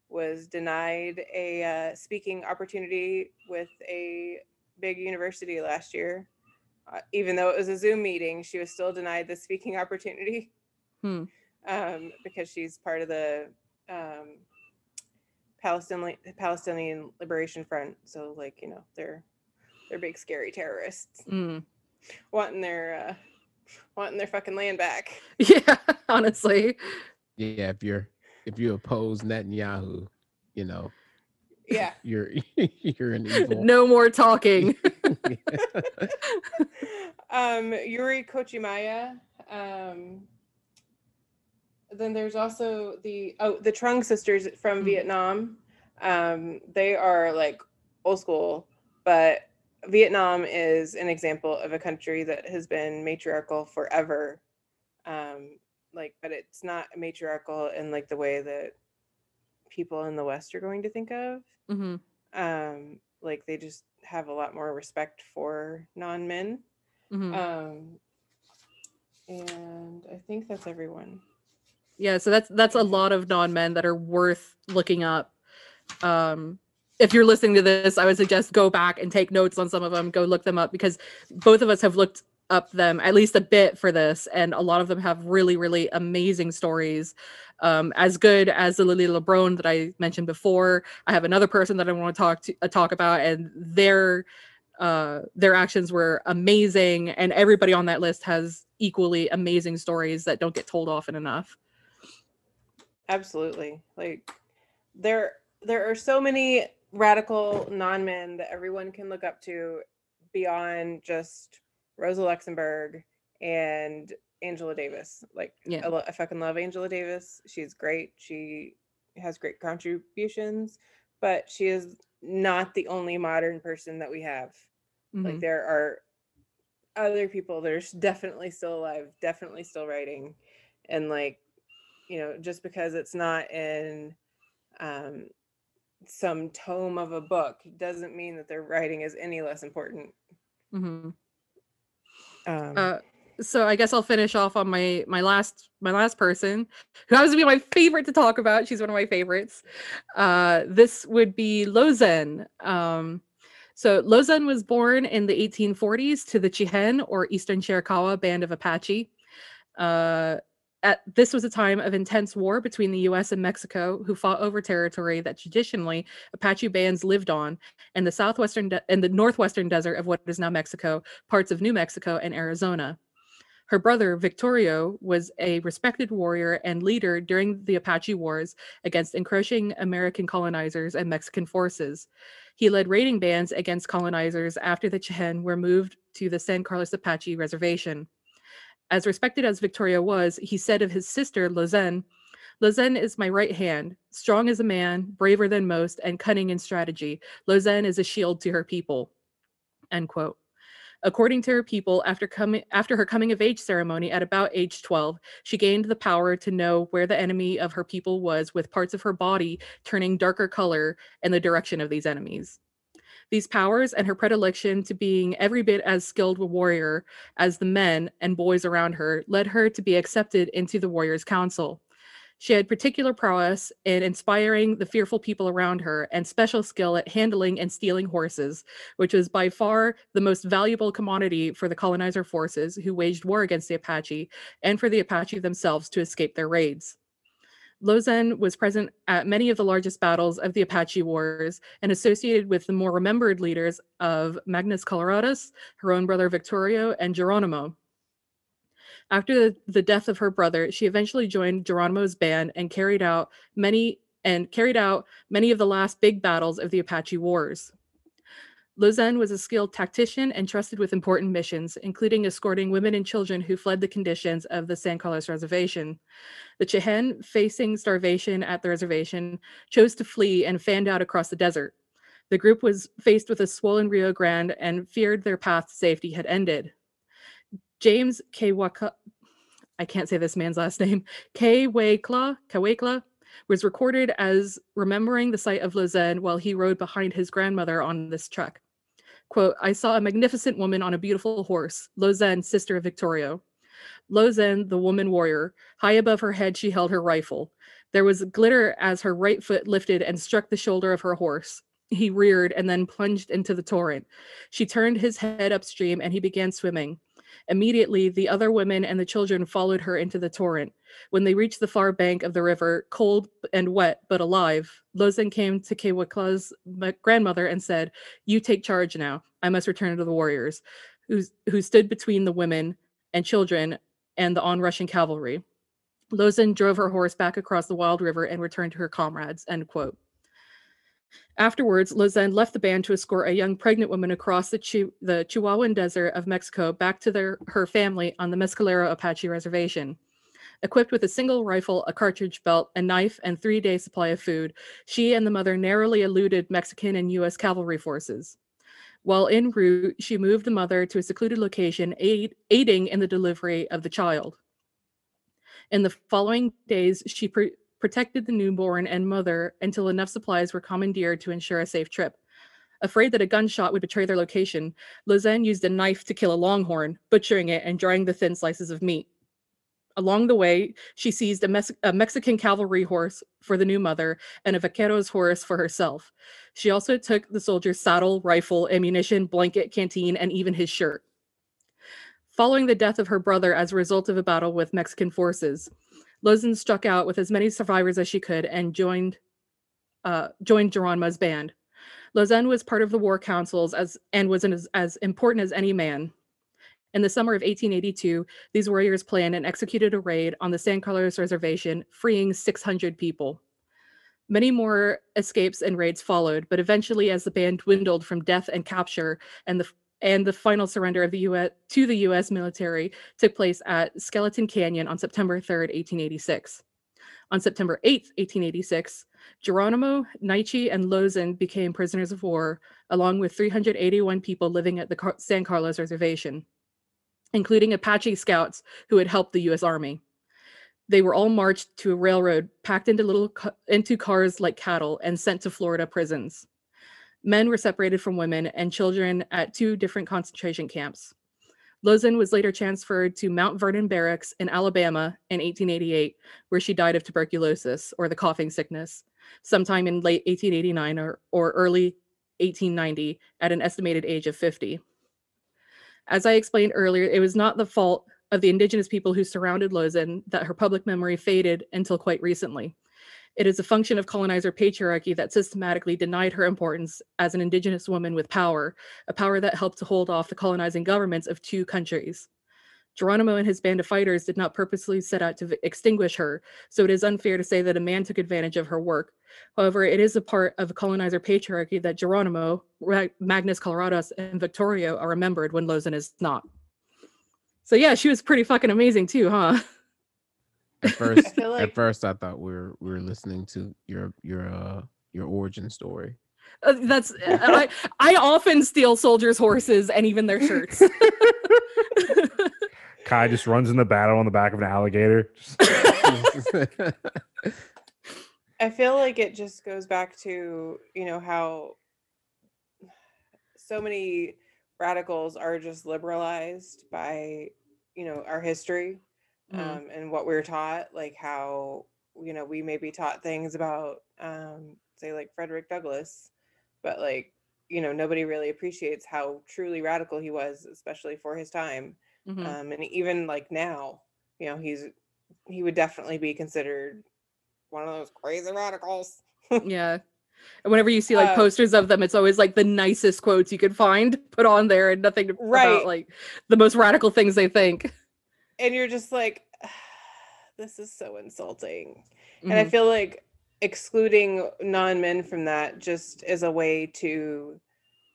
was denied a speaking opportunity with a big university last year. Even though it was a Zoom meeting, she was still denied the speaking opportunity because she's part of the Palestinian Liberation Front. So, like, you know, they're big scary terrorists wanting their fucking land back. Yeah, honestly. Yeah, if you oppose Netanyahu, you know. Yeah. You're an evil. No more talking. Yuri Kochiyama. Then there's also the Trung sisters from Vietnam. They are like old school, but Vietnam is an example of a country that has been matriarchal forever. But it's not matriarchal in like the way that people in the West are going to think of. Like they just have a lot more respect for non-men. And I think that's everyone. Yeah, so that's a lot of non-men that are worth looking up. If you're listening to this, I would suggest go back and take notes on some of them, go look them up, because both of us have looked up them at least a bit for this, and a lot of them have really, really amazing stories. As good as the Lily LeBron that I mentioned before. I have another person that I want to talk about, and their actions were amazing, and everybody on that list has equally amazing stories that don't get told often enough. Absolutely. Like there are so many radical non-men that everyone can look up to beyond just Rosa Luxemburg and Angela Davis. Like, yeah. I fucking love Angela Davis. She's great. She has great contributions, but she is not the only modern person that we have. Like, there are other people that are definitely still alive, definitely still writing, and like, you know, just because it's not in some tome of a book doesn't mean that their writing is any less important. So I guess I'll finish off on my last person, who happens to be my favorite to talk about. She's one of my favorites. This would be Lozen. So Lozen was born in the 1840s to the Chihen, or Eastern Chiricahua band of Apache. This was a time of intense war between the U.S. and Mexico, who fought over territory that traditionally Apache bands lived on, and the northwestern desert of what is now Mexico, parts of New Mexico and Arizona. Her brother, Victorio, was a respected warrior and leader during the Apache Wars against encroaching American colonizers and Mexican forces. He led raiding bands against colonizers after the Chihen were moved to the San Carlos Apache Reservation. As respected as Victoria was, he said of his sister, Lozen, "Lozen is my right hand, strong as a man, braver than most, and cunning in strategy. Lozen is a shield to her people." End quote. According to her people, after her coming of age ceremony at about age 12, she gained the power to know where the enemy of her people was, with parts of her body turning darker color in the direction of these enemies. These powers and her predilection to being every bit as skilled a warrior as the men and boys around her led her to be accepted into the Warriors' Council. She had particular prowess in inspiring the fearful people around her, and special skill at handling and stealing horses, which was by far the most valuable commodity for the colonizer forces who waged war against the Apache, and for the Apache themselves to escape their raids. Lozen was present at many of the largest battles of the Apache Wars and associated with the more remembered leaders of Magnus Coloradus, her own brother Victorio, and Geronimo. After the death of her brother, she eventually joined Geronimo's band and carried out many of the last big battles of the Apache Wars. Lozen was a skilled tactician and trusted with important missions, including escorting women and children who fled the conditions of the San Carlos Reservation. The Chihen, facing starvation at the reservation, chose to flee and fanned out across the desert. The group was faced with a swollen Rio Grande and feared their path to safety had ended. James Kewekla, I can't say this man's last name, Kewekla, was recorded as remembering the sight of Lozen while he rode behind his grandmother on this trek. Quote, "I saw a magnificent woman on a beautiful horse, Lozen, sister of Victorio. Lozen, the woman warrior. High above her head, she held her rifle. There was glitter as her right foot lifted and struck the shoulder of her horse. He reared and then plunged into the torrent. She turned his head upstream and he began swimming. Immediately, the other women and the children followed her into the torrent. When they reached the far bank of the river, cold and wet, but alive, Lozen came to Kewekla's grandmother and said, 'You take charge now. I must return to the warriors,' who stood between the women and children and the onrushing cavalry. Lozen drove her horse back across the wild river and returned to her comrades." End quote. Afterwards, Lozen left the band to escort a young pregnant woman across the Chihuahuan Desert of Mexico back to her family on the Mescalero Apache Reservation. Equipped with a single rifle, a cartridge belt, a knife, and 3-day supply of food, she and the mother narrowly eluded Mexican and U.S. cavalry forces. While en route, she moved the mother to a secluded location, aiding in the delivery of the child. In the following days, she protected the newborn and mother until enough supplies were commandeered to ensure a safe trip. Afraid that a gunshot would betray their location, Lozen used a knife to kill a longhorn, butchering it and drying the thin slices of meat. Along the way, she seized a Mexican cavalry horse for the new mother and a vaquero's horse for herself. She also took the soldier's saddle, rifle, ammunition, blanket, canteen, and even his shirt. Following the death of her brother as a result of a battle with Mexican forces, Lozen struck out with as many survivors as she could and joined Geronimo's band. Lozen was part of the war councils and was as important as any man. In the summer of 1882, these warriors planned and executed a raid on the San Carlos Reservation, freeing 600 people. Many more escapes and raids followed, but eventually, as the band dwindled from death and capture, and the final surrender of the U.S. to the U.S. military took place at Skeleton Canyon on September 3rd, 1886. On September 8th, 1886, Geronimo, Naichi, and Lozen became prisoners of war, along with 381 people living at the San Carlos Reservation, including Apache scouts who had helped the U.S. Army. They were all marched to a railroad, packed into cars like cattle, and sent to Florida prisons. Men were separated from women and children at 2 different concentration camps. Lozen was later transferred to Mount Vernon Barracks in Alabama in 1888, where she died of tuberculosis, or the coughing sickness, sometime in late 1889 or early 1890 at an estimated age of 50. As I explained earlier, it was not the fault of the indigenous people who surrounded Lozen that her public memory faded until quite recently. It is a function of colonizer patriarchy that systematically denied her importance as an indigenous woman with power, a power that helped to hold off the colonizing governments of 2 countries. Geronimo and his band of fighters did not purposely set out to extinguish her, so it is unfair to say that a man took advantage of her work. However, it is a part of colonizer patriarchy that Geronimo, Magnus Colorados, and Victorio are remembered when Lozen is not. So yeah, she was pretty fucking amazing too, huh? At first, I feel like I thought we were listening to your origin story. I often steal soldiers' horses and even their shirts. Kai just runs in the battle on the back of an alligator. I feel like it just goes back to, how so many radicals are just liberalized by, our history, and what we're taught, like how, we may be taught things about, say, like Frederick Douglass, but like, nobody really appreciates how truly radical he was, especially for his time. And even like now, he would definitely be considered one of those crazy radicals. Yeah. And whenever you see like posters of them, it's always like the nicest quotes you could find put on there and nothing about like the most radical things they think. And you're just like, this is so insulting. And I feel like excluding non-men from that just is a way to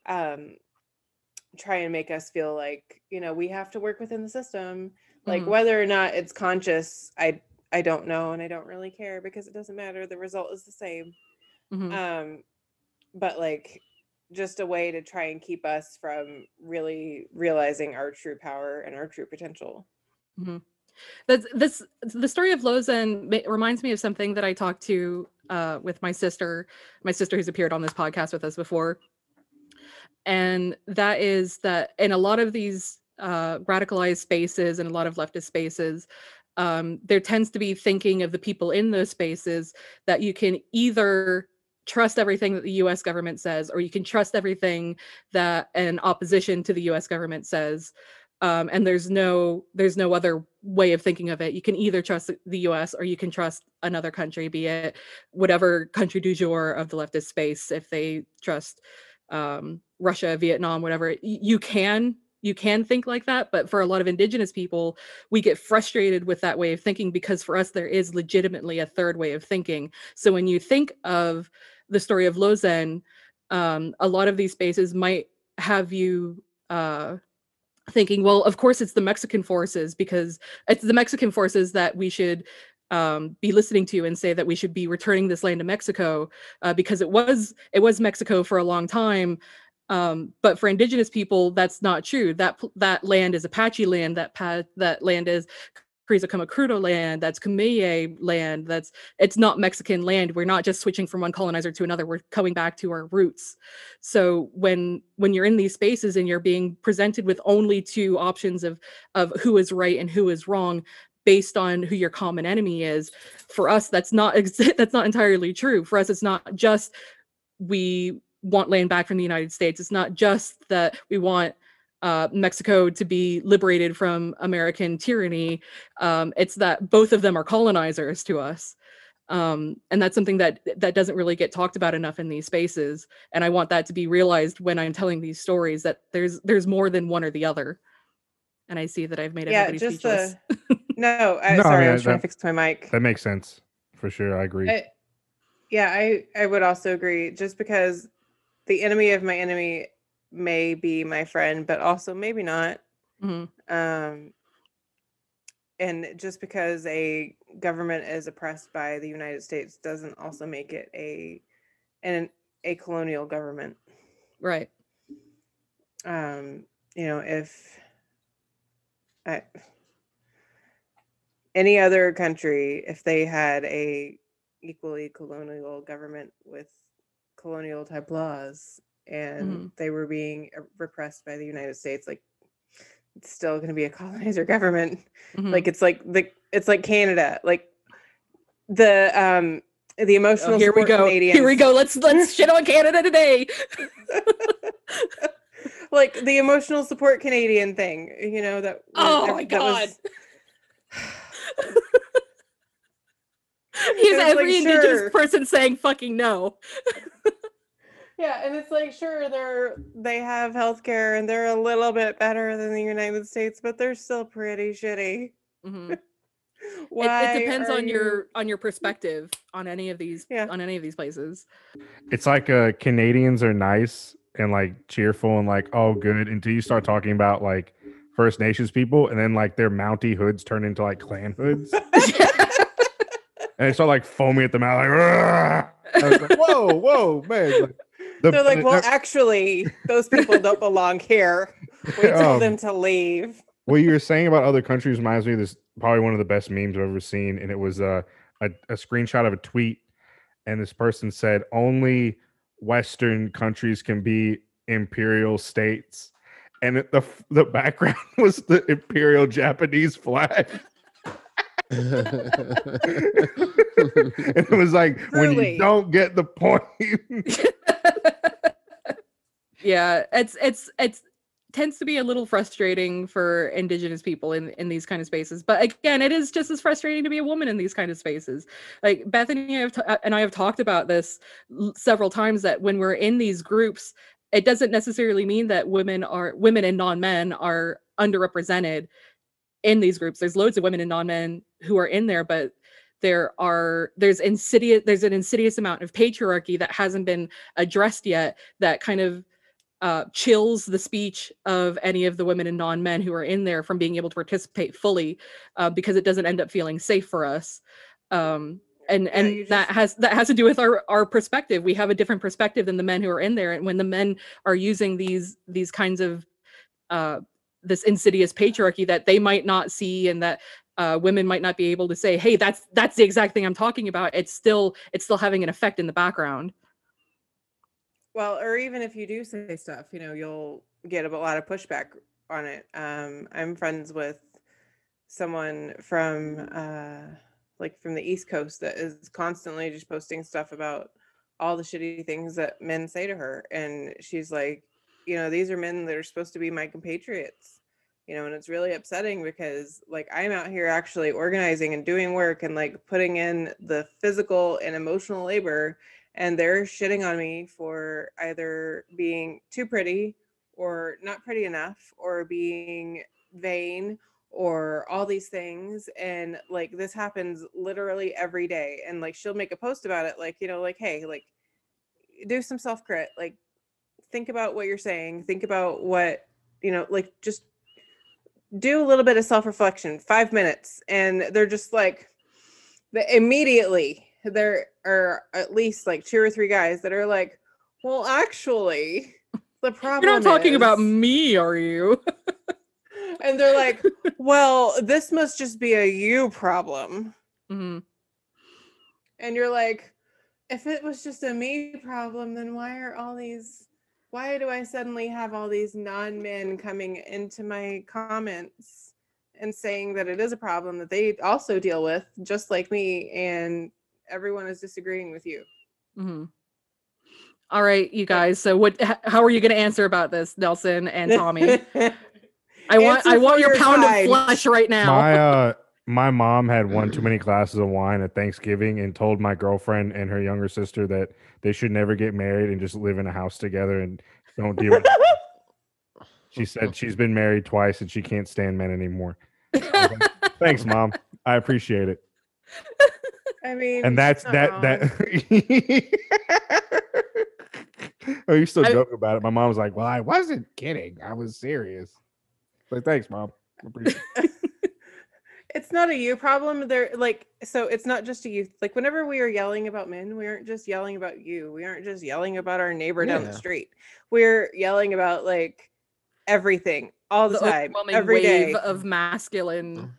try and make us feel like, we have to work within the system. Like whether or not it's conscious, I don't know, and I don't really care because it doesn't matter. The result is the same. But like just a way to try and keep us from really realizing our true power and our true potential. The story of Lozen reminds me of something that I talked to with my sister who's appeared on this podcast with us before. And that is that in a lot of these radicalized spaces and a lot of leftist spaces, there tends to be thinking of the people in those spaces that you can either trust everything that the U.S. government says, or you can trust everything that an opposition to the U.S. government says. And there's no other way of thinking of it. You can either trust the U.S. or you can trust another country, be it whatever country du jour of the leftist space. If they trust Russia, Vietnam, whatever, you can think like that. But for a lot of indigenous people, we get frustrated with that way of thinking because for us, there is legitimately a third way of thinking. So when you think of the story of Lozen, a lot of these spaces might have you thinking, well, of course it's the Mexican forces, because it's the Mexican forces that we should be listening to and say that we should be returning this land to Mexico, because it was Mexico for a long time. But for indigenous people, that's not true. That land is Apache land. That land is Carrizo-Comecrudo land. That's Kumeyaay land. It's not Mexican land. We're not just switching from one colonizer to another. We're coming back to our roots. So when you're in these spaces and you're being presented with only two options of who is right and who is wrong, based on who your common enemy is, for us that's not entirely true. For us, it's not just we want land back from the United States. It's not just that we want Mexico to be liberated from American tyranny. It's that both of them are colonizers to us. And that's something that doesn't really get talked about enough in these spaces. And I want that to be realized when I'm telling these stories, that there's more than one or the other. And I see that I've made everybody speechless. No, No, sorry, I I was trying to fix my mic. That makes sense for sure. I agree. I would also agree. Just because the enemy of my enemy may be my friend, but also maybe not. Mm-hmm. And just because a government is oppressed by the United States doesn't also make it a colonial government. Right. If any other country, if they had a equally colonial government with colonial type laws and they were being repressed by the United States, like, it's still going to be a colonizer government. Like it's like Canada, like the emotional here we support go Canadians. Here we go, let's shit on Canada today. Like the emotional support Canadian thing, that oh my god, was, he's every like, indigenous person saying fucking no. Yeah, and it's like, sure, they have healthcare and they're a little bit better than the United States, but they're still pretty shitty. Mm-hmm. Why it depends on you... your perspective on any of these places. It's like Canadians are nice and like cheerful and like, oh good, until you start talking about like First Nations people, and then like their Mountie hoods turn into like clan hoods. And they start like foaming at the mouth, like, I was like, whoa, man. Like, they're like, well, actually, those people don't belong here. We told them to leave. What you were saying about other countries reminds me of this, probably one of the best memes I've ever seen. And it was a screenshot of a tweet. And this person said, only Western countries can be imperial states. And the background was the imperial Japanese flag. And it was like, Truly. when you don't get the point. Yeah, it's tends to be a little frustrating for indigenous people in these kind of spaces. But again, it is just as frustrating to be a woman in these kind of spaces. Like Bethany and I have talked about this several times, that when we're in these groups, it doesn't necessarily mean that women and non-men are underrepresented in these groups. There's loads of women and non-men who are in there, but there's an insidious amount of patriarchy that hasn't been addressed yet, that kind of chills the speech of any of the women and non-men who are in there from being able to participate fully, because it doesn't end up feeling safe for us. That has to do with our perspective. We have a different perspective than the men who are in there, and when the men are using these kinds of this insidious patriarchy that they might not see, and that women might not be able to say, hey, that's the exact thing I'm talking about, it's still having an effect in the background. Well, or even if you do say stuff, you'll get a lot of pushback on it. I'm friends with someone from the East Coast that is constantly just posting stuff about all the shitty things that men say to her. And she's like, these are men that are supposed to be my compatriots, and it's really upsetting because like I'm out here actually organizing and doing work and like putting in the physical and emotional labor, and they're shitting on me for either being too pretty or not pretty enough or being vain or all these things. And like this happens literally every day, and like she'll make a post about it, like, like, hey, like do some self-crit. Like, think about what you're saying. Think about what, like, just do a little bit of self-reflection, 5 minutes. And they're just like, immediately there are at least like 2 or 3 guys that are like, well, actually, the problem You're not talking about is-" me, are you? And they're like, well, this must just be a you problem. Mm-hmm. And you're like, if it was just a me problem, then why do I suddenly have all these non-men coming into my comments and saying that it is a problem that they also deal with, just like me, and everyone is disagreeing with you? Mm-hmm. All right, you guys. So how are you going to answer about this, Nelson and Tommy? I want your pound of flesh right now. My mom had one too many glasses of wine at Thanksgiving and told my girlfriend and her younger sister that they should never get married and just live in a house together and don't deal with it. She said she's been married twice and she can't stand men anymore. Like, thanks, Mom. I appreciate it. I mean, and that's that. Oh, you still joke about it. My mom was like, well, I wasn't kidding. I was serious. Like, thanks, Mom. I appreciate it. It's not a you problem. They're like, so it's not just a you. Like, whenever we are yelling about men, we aren't just yelling about you. We aren't just yelling about our neighbor down the street. We're yelling about like everything all the time, every day of masculine.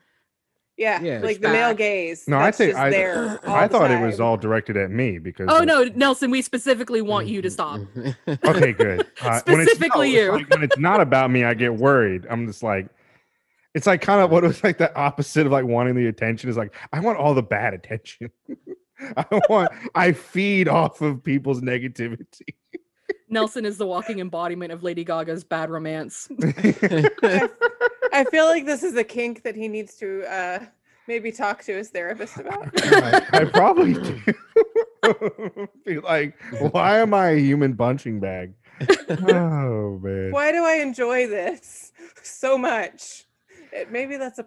Yeah, like the male gaze. No, I think I thought it was all directed at me because. Oh no, Nelson, we specifically want you to stop. Okay, good. Specifically you. When it's not about me, I get worried. I'm just like. It's like kind of what it was like the opposite of like wanting the attention is like, I want all the bad attention. I feed off of people's negativity. Nelson is the walking embodiment of Lady Gaga's bad romance. I feel like this is a kink that he needs to maybe talk to his therapist about. I probably do. Be like, why am I a human punching bag? Oh man. Why do I enjoy this so much? Maybe that's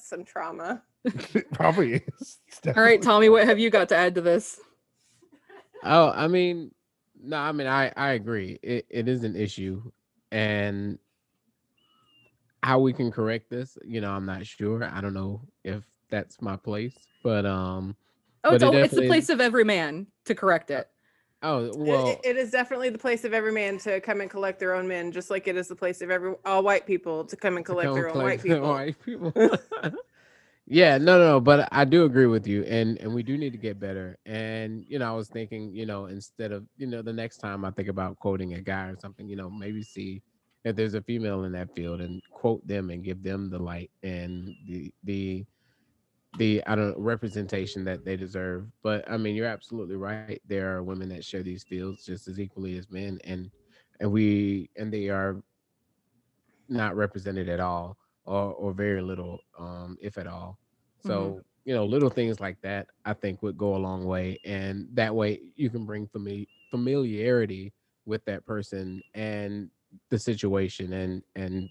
some trauma. It probably is. All right, Tommy, what have you got to add to this? Oh, I mean, no, I mean, I agree. It is an issue, and how we can correct this, I'm not sure. I don't know if that's my place, but it's the place of every man to correct it. Oh, well, it is definitely the place of every man to come and collect their own men, just like it is the place of all white people to come and collect their own white people. Yeah, no, but I do agree with you, and we do need to get better. And I was thinking, instead of the next time I think about quoting a guy or something, maybe see if there's a female in that field and quote them and give them the light and the I don't know, representation that they deserve. But I mean, you're absolutely right. There are women that share these fields just as equally as men, and they are not represented at all, or very little, if at all. So little things like that I think would go a long way, and that way you can bring familiarity with that person and the situation, and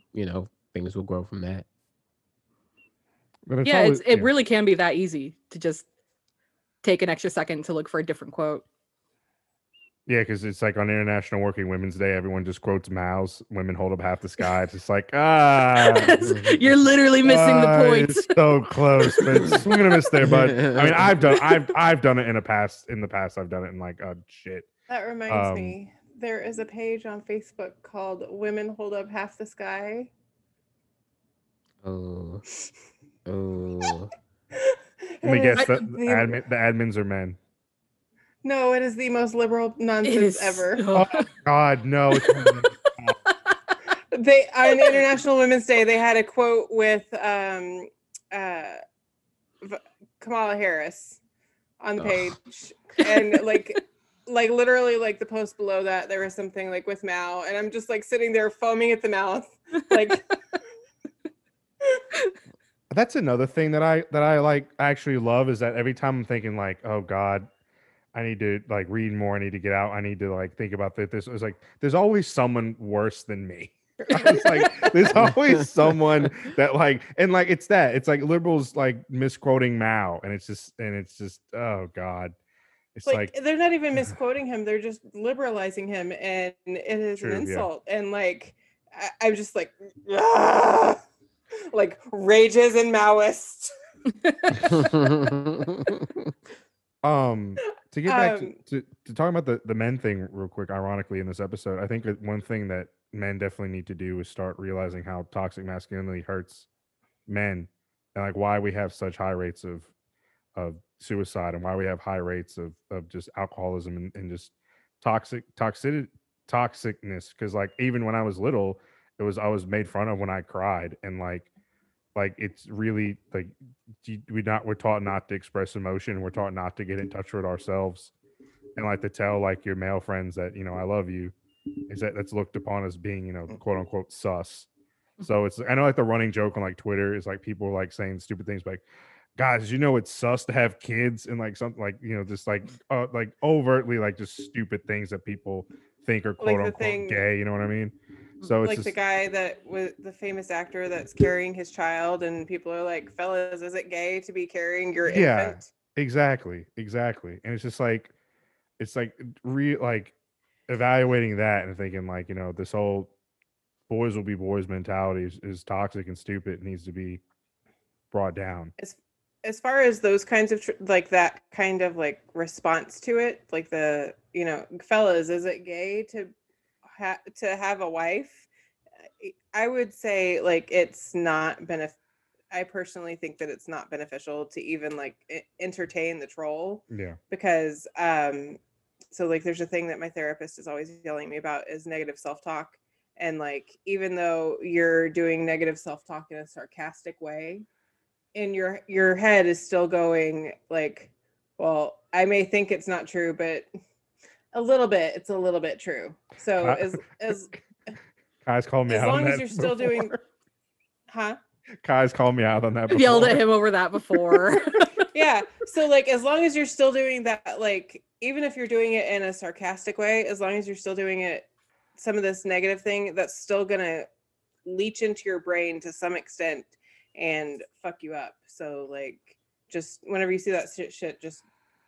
things will grow from that. Yeah, it really can be that easy to just take an extra second to look for a different quote. Yeah, because it's like on International Working Women's Day, everyone just quotes Mao's "Women hold up half the sky." It's just like, you're literally missing the point. It's so close, but we're gonna miss there. But I mean, I've done it in the past. I've done it in like, oh shit. That reminds me, there is a page on Facebook called "Women Hold Up Half the Sky." Oh. Let me guess. The admins are men. No, it is the most liberal nonsense ever. Oh God, no! They on International Women's Day, they had a quote with Kamala Harris on the page, and like literally, like the post below that, there was something like with Mao, and I'm just like sitting there foaming at the mouth, like. That's another thing that I like actually love is that every time I'm thinking like, oh God, I need to like read more. I need to get out. I need to like think about this. It's like there's always someone worse than me. It's like there's always someone that like and like it's like liberals like misquoting Mao and it's just oh God, It's like like they're not even misquoting him, they're just liberalizing him, and it is True, an yeah. insult. And like I'm just like, "Ah!" Like rages and Maoist. to get back Um, to talking about the men thing real quick, ironically in this episode, I think that one thing that men definitely need to do is start realizing how toxic masculinity hurts men, and like why we have such high rates of suicide, and why we have high rates of just alcoholism, and just toxicness. Because like even when I was little, I was made fun of when I cried, and like it's really like we're taught not to express emotion, we're taught not to get in touch with ourselves, and like to tell like your male friends that, you know, I love you, is that's looked upon as being, you know, quote unquote sus. So it's, I know like the running joke on like Twitter is like people like saying stupid things like, guys, you know it's sus to have kids, and like something like, you know, just like overtly like just stupid things that people think are quote like the unquote thing, gay, you know what I mean? So it's like the just guy that was the famous actor that's carrying his child, and people are like, fellas, is it gay to be carrying your yeah, infant? exactly, and it's just like like evaluating that and thinking like, you know, this whole boys will be boys mentality is toxic and stupid. It needs to be brought down. As far as those kinds of like that kind of like response to it, like the, you know, fellas, is it gay to have a wife? I would say like it's not I personally think that it's not beneficial to even like entertain the troll, Yeah. because so like there's a thing that my therapist is always yelling at me about is negative self-talk. And like even though you're doing negative self-talk in a sarcastic way, in your head is still going like, well, I may think it's not true, but it's a little bit true. So as Kai's called me out on long that as you're still doing, before. huh? Kai's called me out on that I've before. yelled at him over that before. Yeah, so like as long as you're still doing that, like even if you're doing it in a sarcastic way, as long as you're still doing it, some of this negative thing, that's still gonna leach into your brain to some extent and fuck you up. So like just whenever you see that shit, just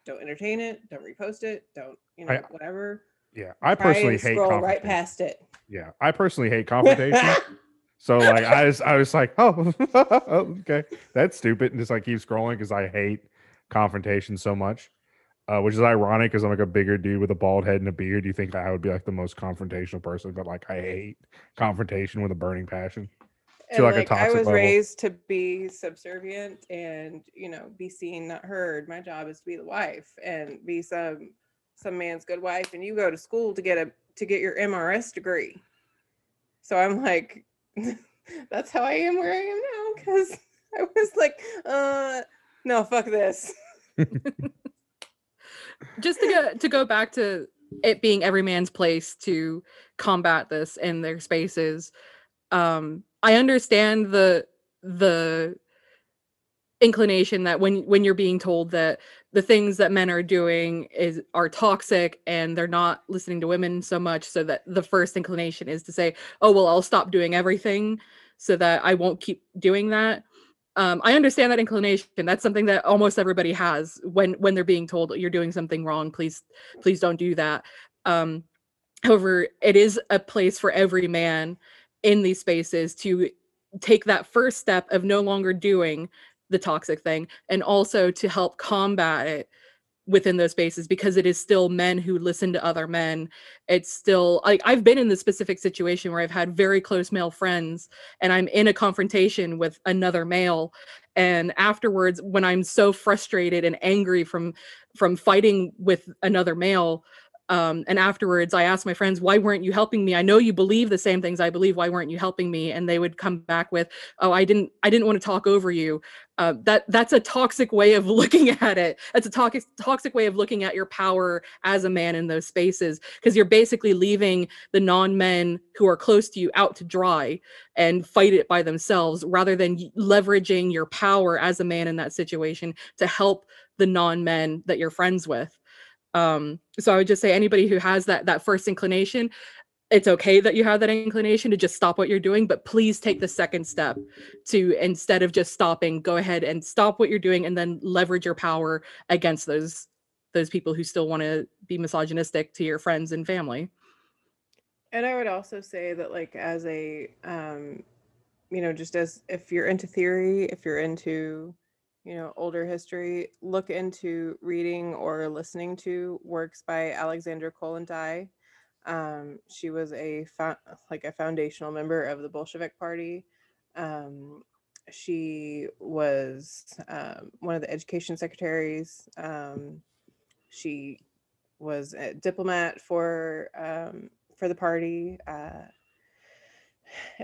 don't entertain it, don't repost it, don't, you know, whatever. Yeah, I Try personally and hate scroll right confrontation. past it. Yeah, I personally hate confrontation. So like I was like, oh, okay, that's stupid, and just like keep scrolling because I hate confrontation so much, which is ironic because I'm like a bigger dude with a bald head and a beard. You think I would be like the most confrontational person, but like I hate confrontation with a burning passion to And like a like I toxic was level. raised to be subservient and, you know, be seen, not heard. My job is to be the wife and be some man's good wife, and you go to school to get your MRS degree. So I'm like, that's how I am where I am now, because I was like, no, fuck this. Just to go back to it being every man's place to combat this in their spaces. I understand the inclination that when you're being told that the things that men are doing are toxic and they're not listening to women so much, so that the first inclination is to say, oh well, I'll stop doing everything so that I won't keep doing that. I understand that inclination. That's something that almost everybody has when they're being told you're doing something wrong, please don't do that. However, it is a place for every man in these spaces to take that first step of no longer doing the toxic thing, and also to help combat it within those spaces, because it is still men who listen to other men. It's still like I've been in this specific situation where I've had very close male friends and I'm in a confrontation with another male, and afterwards when I'm so frustrated and angry from fighting with another male, and afterwards I asked my friends, why weren't you helping me? I know you believe the same things I believe. Why weren't you helping me? And they would come back with, oh, I didn't want to talk over you. That's a toxic way of looking at it. That's a toxic way of looking at your power as a man in those spaces, because you're basically leaving the non-men who are close to you out to dry and fight it by themselves, rather than leveraging your power as a man in that situation to help the non-men that you're friends with. So I would just say anybody who has that first inclination, it's okay that you have that inclination to just stop what you're doing, but please take the second step to, instead of just stopping, go ahead and stop what you're doing and then leverage your power against those those people who still want to be misogynistic to your friends and family. And I would also say that, like, as a, just as if you're into theory, if you're into, older history, look into reading or listening to works by Alexandra Kollontai. She was a foundational member of the Bolshevik Party. She was one of the education secretaries. She was a diplomat for the party,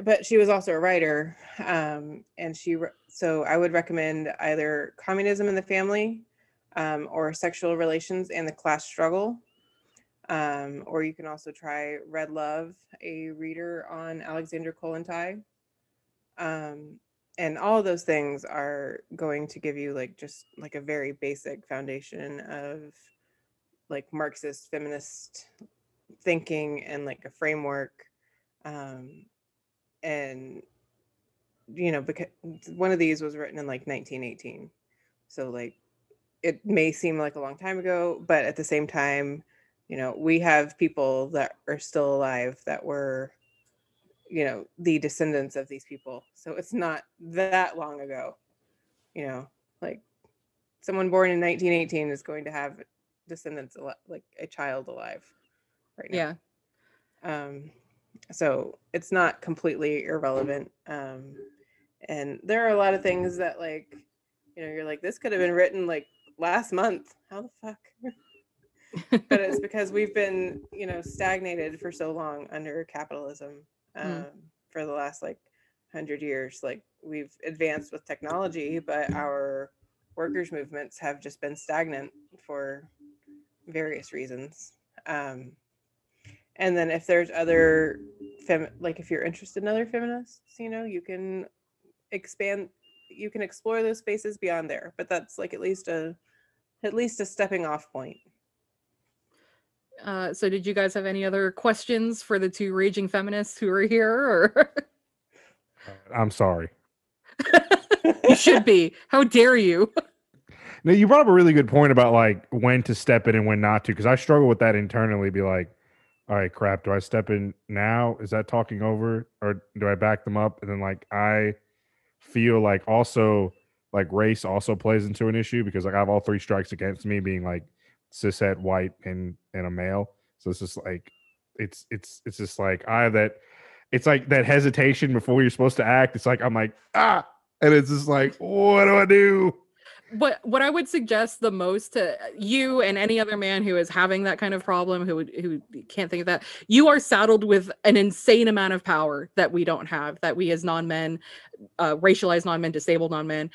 but she was also a writer. And so I would recommend either Communism in the Family, or Sexual Relations and the Class Struggle. Or you can also try Red Love, a reader on Alexandra Kollontai. And all of those things are going to give you just a very basic foundation of Marxist feminist thinking and a framework. And because one of these was written in 1918, so it may seem like a long time ago, but at the same time, we have people that are still alive that were the descendants of these people, so it's not that long ago. Someone born in 1918 is going to have descendants, a child alive right now. Yeah. So it's not completely irrelevant. And there are a lot of things that you're like, this could have been written last month. How the fuck? But it's because we've been, stagnated for so long under capitalism, for the last 100 years. We've advanced with technology, but our workers' movements have just been stagnant for various reasons. And then if there's other if you're interested in other feminists, you can explore those spaces beyond there. But that's at least a stepping off point. So did you guys have any other questions for the two raging feminists who are here, or? I'm sorry. You should be. How dare you? No, you brought up a really good point about when to step in and when not to, because I struggle with that internally. Be like, all right, crap, do I step in now? Is that talking over, or do I back them up? And then I feel also race also plays into an issue, because I have all three strikes against me being cishet, white, and a male. So it's just it's just I have that. It's that hesitation before you're supposed to act. It's I'm and it's just what do I do? But what I would suggest the most to you and any other man who is having that kind of problem, who can't think of that, you are saddled with an insane amount of power that we don't have, that we as non-men, racialized non-men, disabled non-men,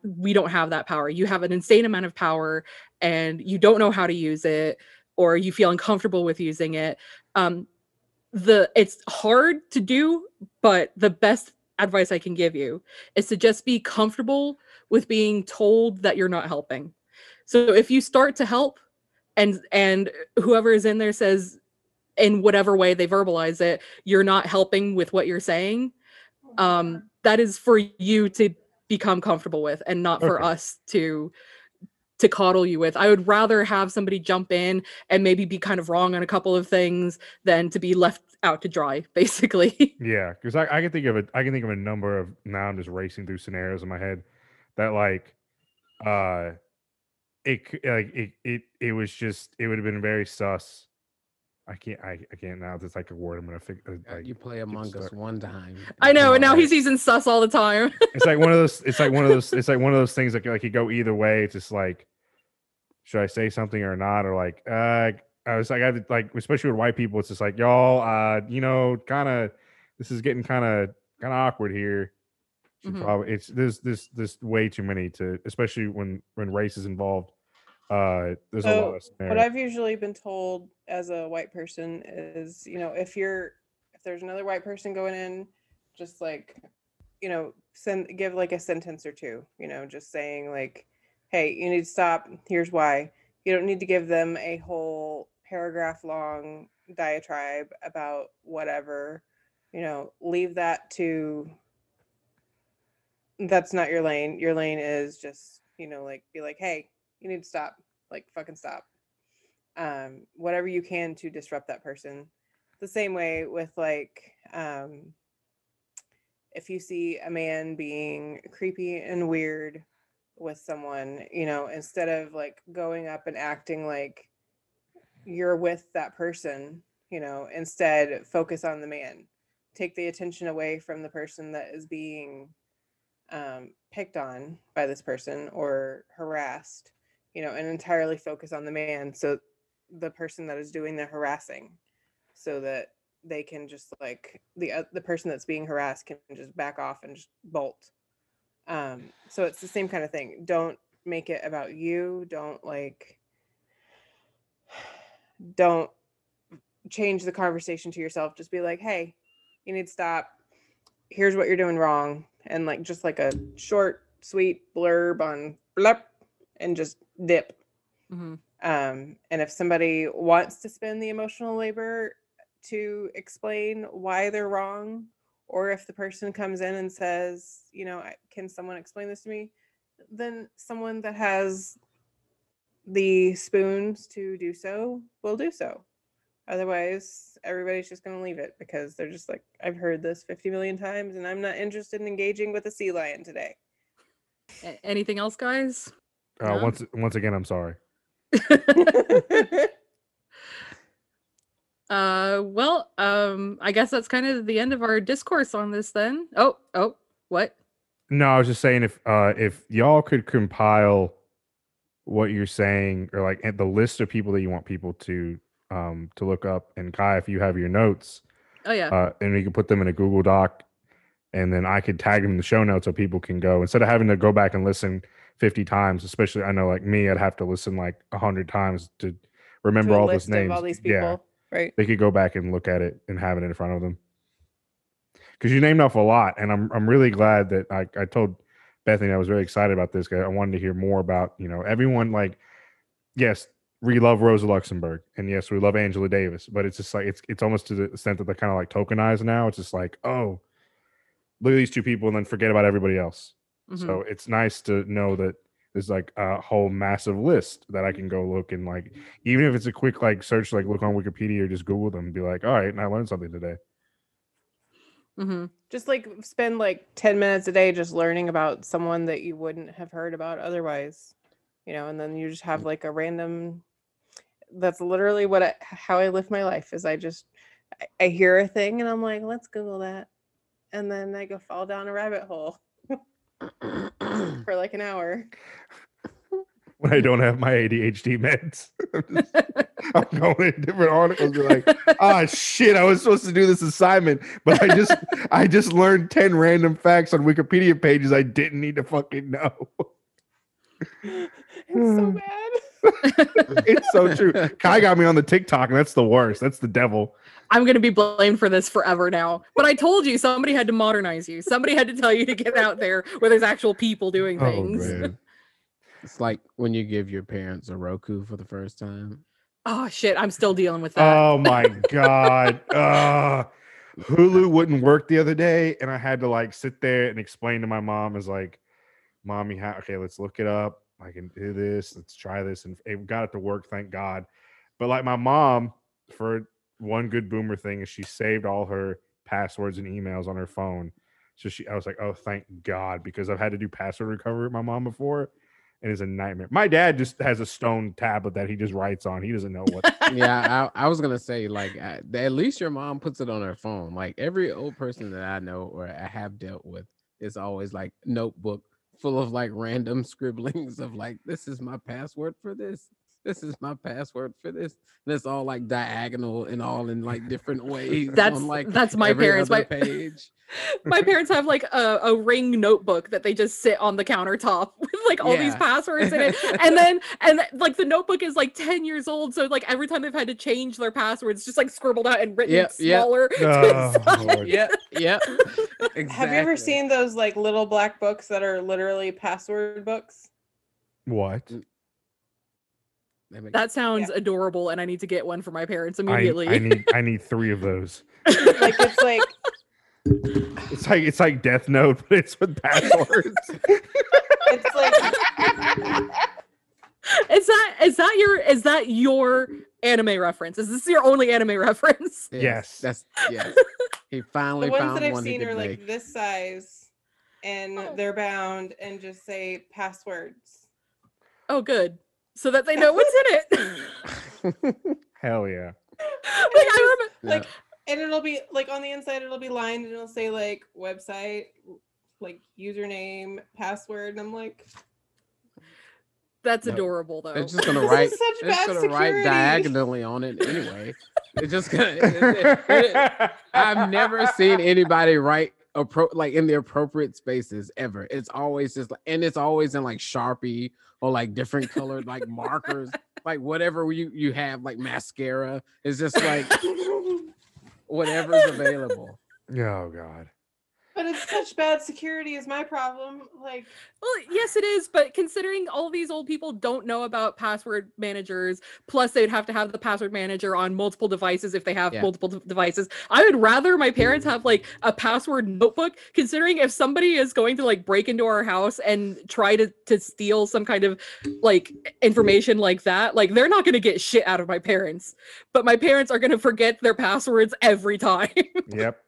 we don't have that power. You have an insane amount of power and you don't know how to use it, or you feel uncomfortable with using it. It's hard to do, but the best advice I can give you is to just be comfortable with being told that you're not helping. So if you start to help and whoever is in there says, in whatever way they verbalize it, you're not helping with what you're saying, that is for you to become comfortable with, and not for us to coddle you with. I would rather have somebody jump in and maybe be kind of wrong on a couple of things than to be left out to dry, basically. Yeah, because I can think of a number of, now I'm just racing through scenarios in my head that it was just, it would have been very sus. I can't now. It's a word I'm gonna figure. You play Among Us one time. I know, and now he's using sus all the time. It's one of those. It's one of those. It's one of those things that you go either way. It's just should I say something or not? Or I was especially with white people, it's just y'all, kind of, this is getting kind of awkward here. Should probably, there's way too many to, especially when race is involved. There's a lot of scenarios. What I've usually been told as a white person is, if there's another white person going in, just give a sentence or two, just saying hey, you need to stop. Here's why. You don't need to give them a whole paragraph long diatribe about whatever, leave that to, that's not your lane. Your lane is just, be hey, you need to stop. Like, fucking stop. Whatever you can to disrupt that person. The same way with like, if you see a man being creepy and weird with someone, you know, instead of like going up and acting like you're with that person, you know, instead focus on the man. Take the attention away from the person that is being picked on by this person or harassed, you know, and entirely focus on the man. So the person that is doing the harassing, so that they can just like the person that's being harassed can just back off and just bolt. So it's the same kind of thing. Don't make it about you. Don't change the conversation to yourself. Just be like, hey, you need to stop. Here's what you're doing wrong. And like, just like a short, sweet blurb on blup and just dip. Mhm. And if somebody wants to spend the emotional labor to explain why they're wrong, or if the person comes in and says, you know, can someone explain this to me? Then someone that has the spoons to do so will do so. Otherwise, everybody's just going to leave it because they're just like, I've heard this 50 million times and I'm not interested in engaging with a sea lion today. Anything else, guys? No? Once again, I'm sorry. Well, I guess that's kind of the end of our discourse on this then. Oh, what? No, I was just saying if y'all could compile what you're saying or like the list of people that you want people to look up, and Kai, if you have your notes, Oh yeah. and we can put them in a Google Doc, and then I could tag them in the show notes so people can go instead of having to go back and listen 50 times. Especially, I know like me, I'd have to listen like 100 times to remember To a all list those names. of all these people, Yeah, right? they could go back and look at it and have it in front of them. Because you named off a lot, and I'm really glad that I told Bethany I was very excited about this guy. I wanted to hear more about, you know, everyone. Like, yes, we love Rosa Luxemburg, and yes, we love Angela Davis, but it's just like it's almost to the extent that they're kind of like tokenized now. It's just like, oh, look at these two people, and then forget about everybody else. Mhm. So it's nice to know that there's like a whole massive list that I can go look and like, even if it's a quick like search, like look on Wikipedia or just Google them and be like, all right, and I learned something today. Mm-hmm. Just like spend like 10 minutes a day just learning about someone that you wouldn't have heard about otherwise, you know, and then you just have like a random. That's literally how I live my life. Is I hear a thing and I'm like, let's Google that, and then I go fall down a rabbit hole for like an hour. When I don't have my ADHD meds, I'm going in different articles. Be like, ah, shit! I was supposed to do this assignment, but I just learned 10 random facts on Wikipedia pages I didn't need to fucking know. It's so bad. It's so true. Kai got me on the TikTok, and that's the worst. That's the devil. I'm gonna be blamed for this forever now. But I told you, somebody had to modernize you. Somebody had to tell you to get out there where there's actual people doing things. Oh man. It's like when you give your parents a Roku for the first time. Oh shit, I'm still dealing with that. Oh my god. Hulu wouldn't work the other day, and I had to like sit there and explain to my mom, is like, Mommy, okay, let's look it up. I can do this. Let's try this. And it got it to work, thank God. But like my mom, for one good boomer thing, is she saved all her passwords and emails on her phone. So I was like, oh, thank God, because I've had to do password recovery with my mom before. And it's a nightmare. My dad just has a stone tablet that he just writes on. He doesn't know what. Yeah, I was gonna say, like, at least your mom puts it on her phone. Like every old person that I know or I have dealt with is always like notebook full of like random scribblings of like, this is my password for this. This is my password for this. And it's all like diagonal and all in like different ways. That's on, like, that's my every parents. other page. My parents have like a ring notebook that they just sit on the countertop with like all these Yeah. passwords in it. And like the notebook is like 10 years old. So like every time they've had to change their passwords, just like scribbled out and written Yep, yep. smaller. Oh, Lord. Yep. Exactly. Have you ever seen those like little black books that are literally password books? What? That sounds adorable, and I need to get one for my parents I immediately. I need 3 of those. Like it's like It's like Death Note, but it's with passwords. it's like Is that your anime reference? Is this your only anime reference? Yes. That's yes. He The finally ones found that I've one he seen could are make. like this size, and they're bound and just say passwords. Oh, good. So that they know what's in it. Hell yeah. Like I remember, Like, and it'll be like on the inside, it'll be lined, and it'll say like website, like username, password, and I'm like, that's No. adorable though. They're just gonna This write. is such They're just bad gonna write security. diagonally on it anyway. It's just gonna. I've never seen anybody write like in the appropriate spaces ever. It's always just like, and it's always in like Sharpie or like different colored like markers, like whatever you have, like mascara. It's just like whatever's available. Oh God. but it's such bad security is my problem. Like, Well, yes, it is, but considering all these old people don't know about password managers, plus they'd have to have the password manager on multiple devices if they have multiple devices. I would rather my parents have like a password notebook, considering if somebody is going to like break into our house and try to steal some kind of like information like that, like they're not going to get shit out of my parents, but my parents are going to forget their passwords every time. Yep.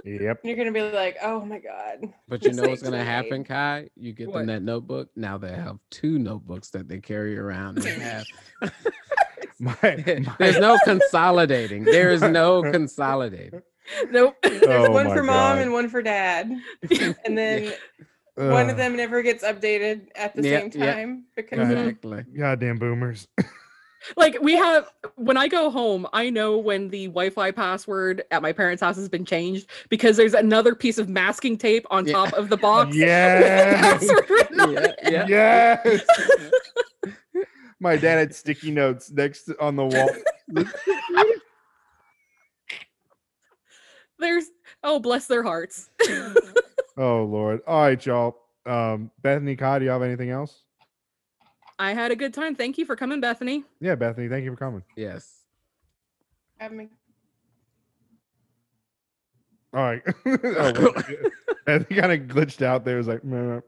Yep. you're gonna be like, oh my god. But you know what's mistakes gonna were happen, made. Kai? You get them What? that notebook. Now they have 2 notebooks that they carry around and have. There's no consolidating. There is no consolidating. Nope. There's Oh one my for mom God. and one for dad, and then one of them never gets updated at the Yep, same yep. time because Exactly. Goddamn boomers. Like we have, when I go home, I know when the Wi-Fi password at my parents' house has been changed because there's another piece of masking tape on Yeah. top of the box. Yes. Password written on Yeah, it. yeah. Yes. My dad had sticky notes on the wall. There's, oh, bless their hearts. Oh Lord. All right, y'all. Bethany, Kai, do you have anything else? I had a good time. Thank you for coming, Bethany. Yeah, Bethany, thank you for coming. Yes. have me. All right. Oh, Bethany kind of glitched out there. It was like, meh.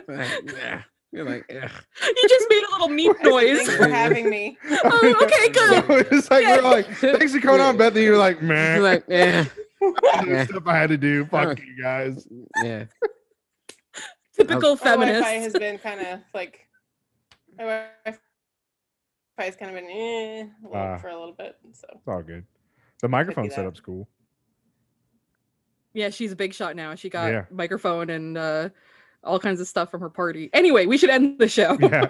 Yeah. You're like, ugh. You just made a little meat noise. Thanks for having me. Oh, okay, good. It's like we're like, thanks for coming on, Bethany. You're like, It's man, like, yeah. the stuff I had to do. Fuck you guys. Yeah. Typical My Wi-Fi feminist. has been kind of like my Wi-Fi has kind of been for a little bit. So It's all good. The microphone that. setup's cool. Yeah, she's a big shot now. She got Yeah. microphone and all kinds of stuff from her party. Anyway, we should end the show. Yeah.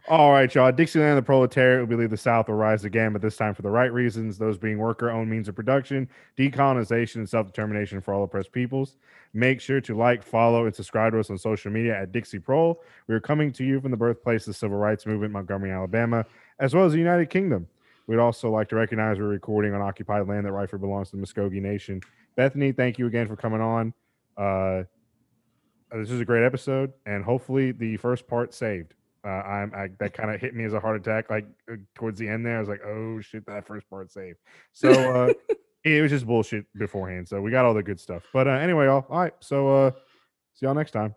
All right, y'all. Dixieland, the proletariat, we believe the South will rise again, but this time for the right reasons, those being worker-owned means of production, decolonization, and self-determination for all oppressed peoples. Make sure to like, follow, and subscribe to us on social media at Dixie Prole. We are coming to you from the birthplace of the Civil Rights Movement, Montgomery, Alabama, as well as the United Kingdom. We'd also like to recognize we're recording on occupied land that rightfully belongs to the Muskogee Nation. Bethany, thank you again for coming on. This is a great episode, and hopefully the first part saved. That kind of hit me as a heart attack, like towards the end there. I was like, oh shit, that first part saved. So it was just bullshit beforehand. So we got all the good stuff. But anyway, all right. So see y'all next time.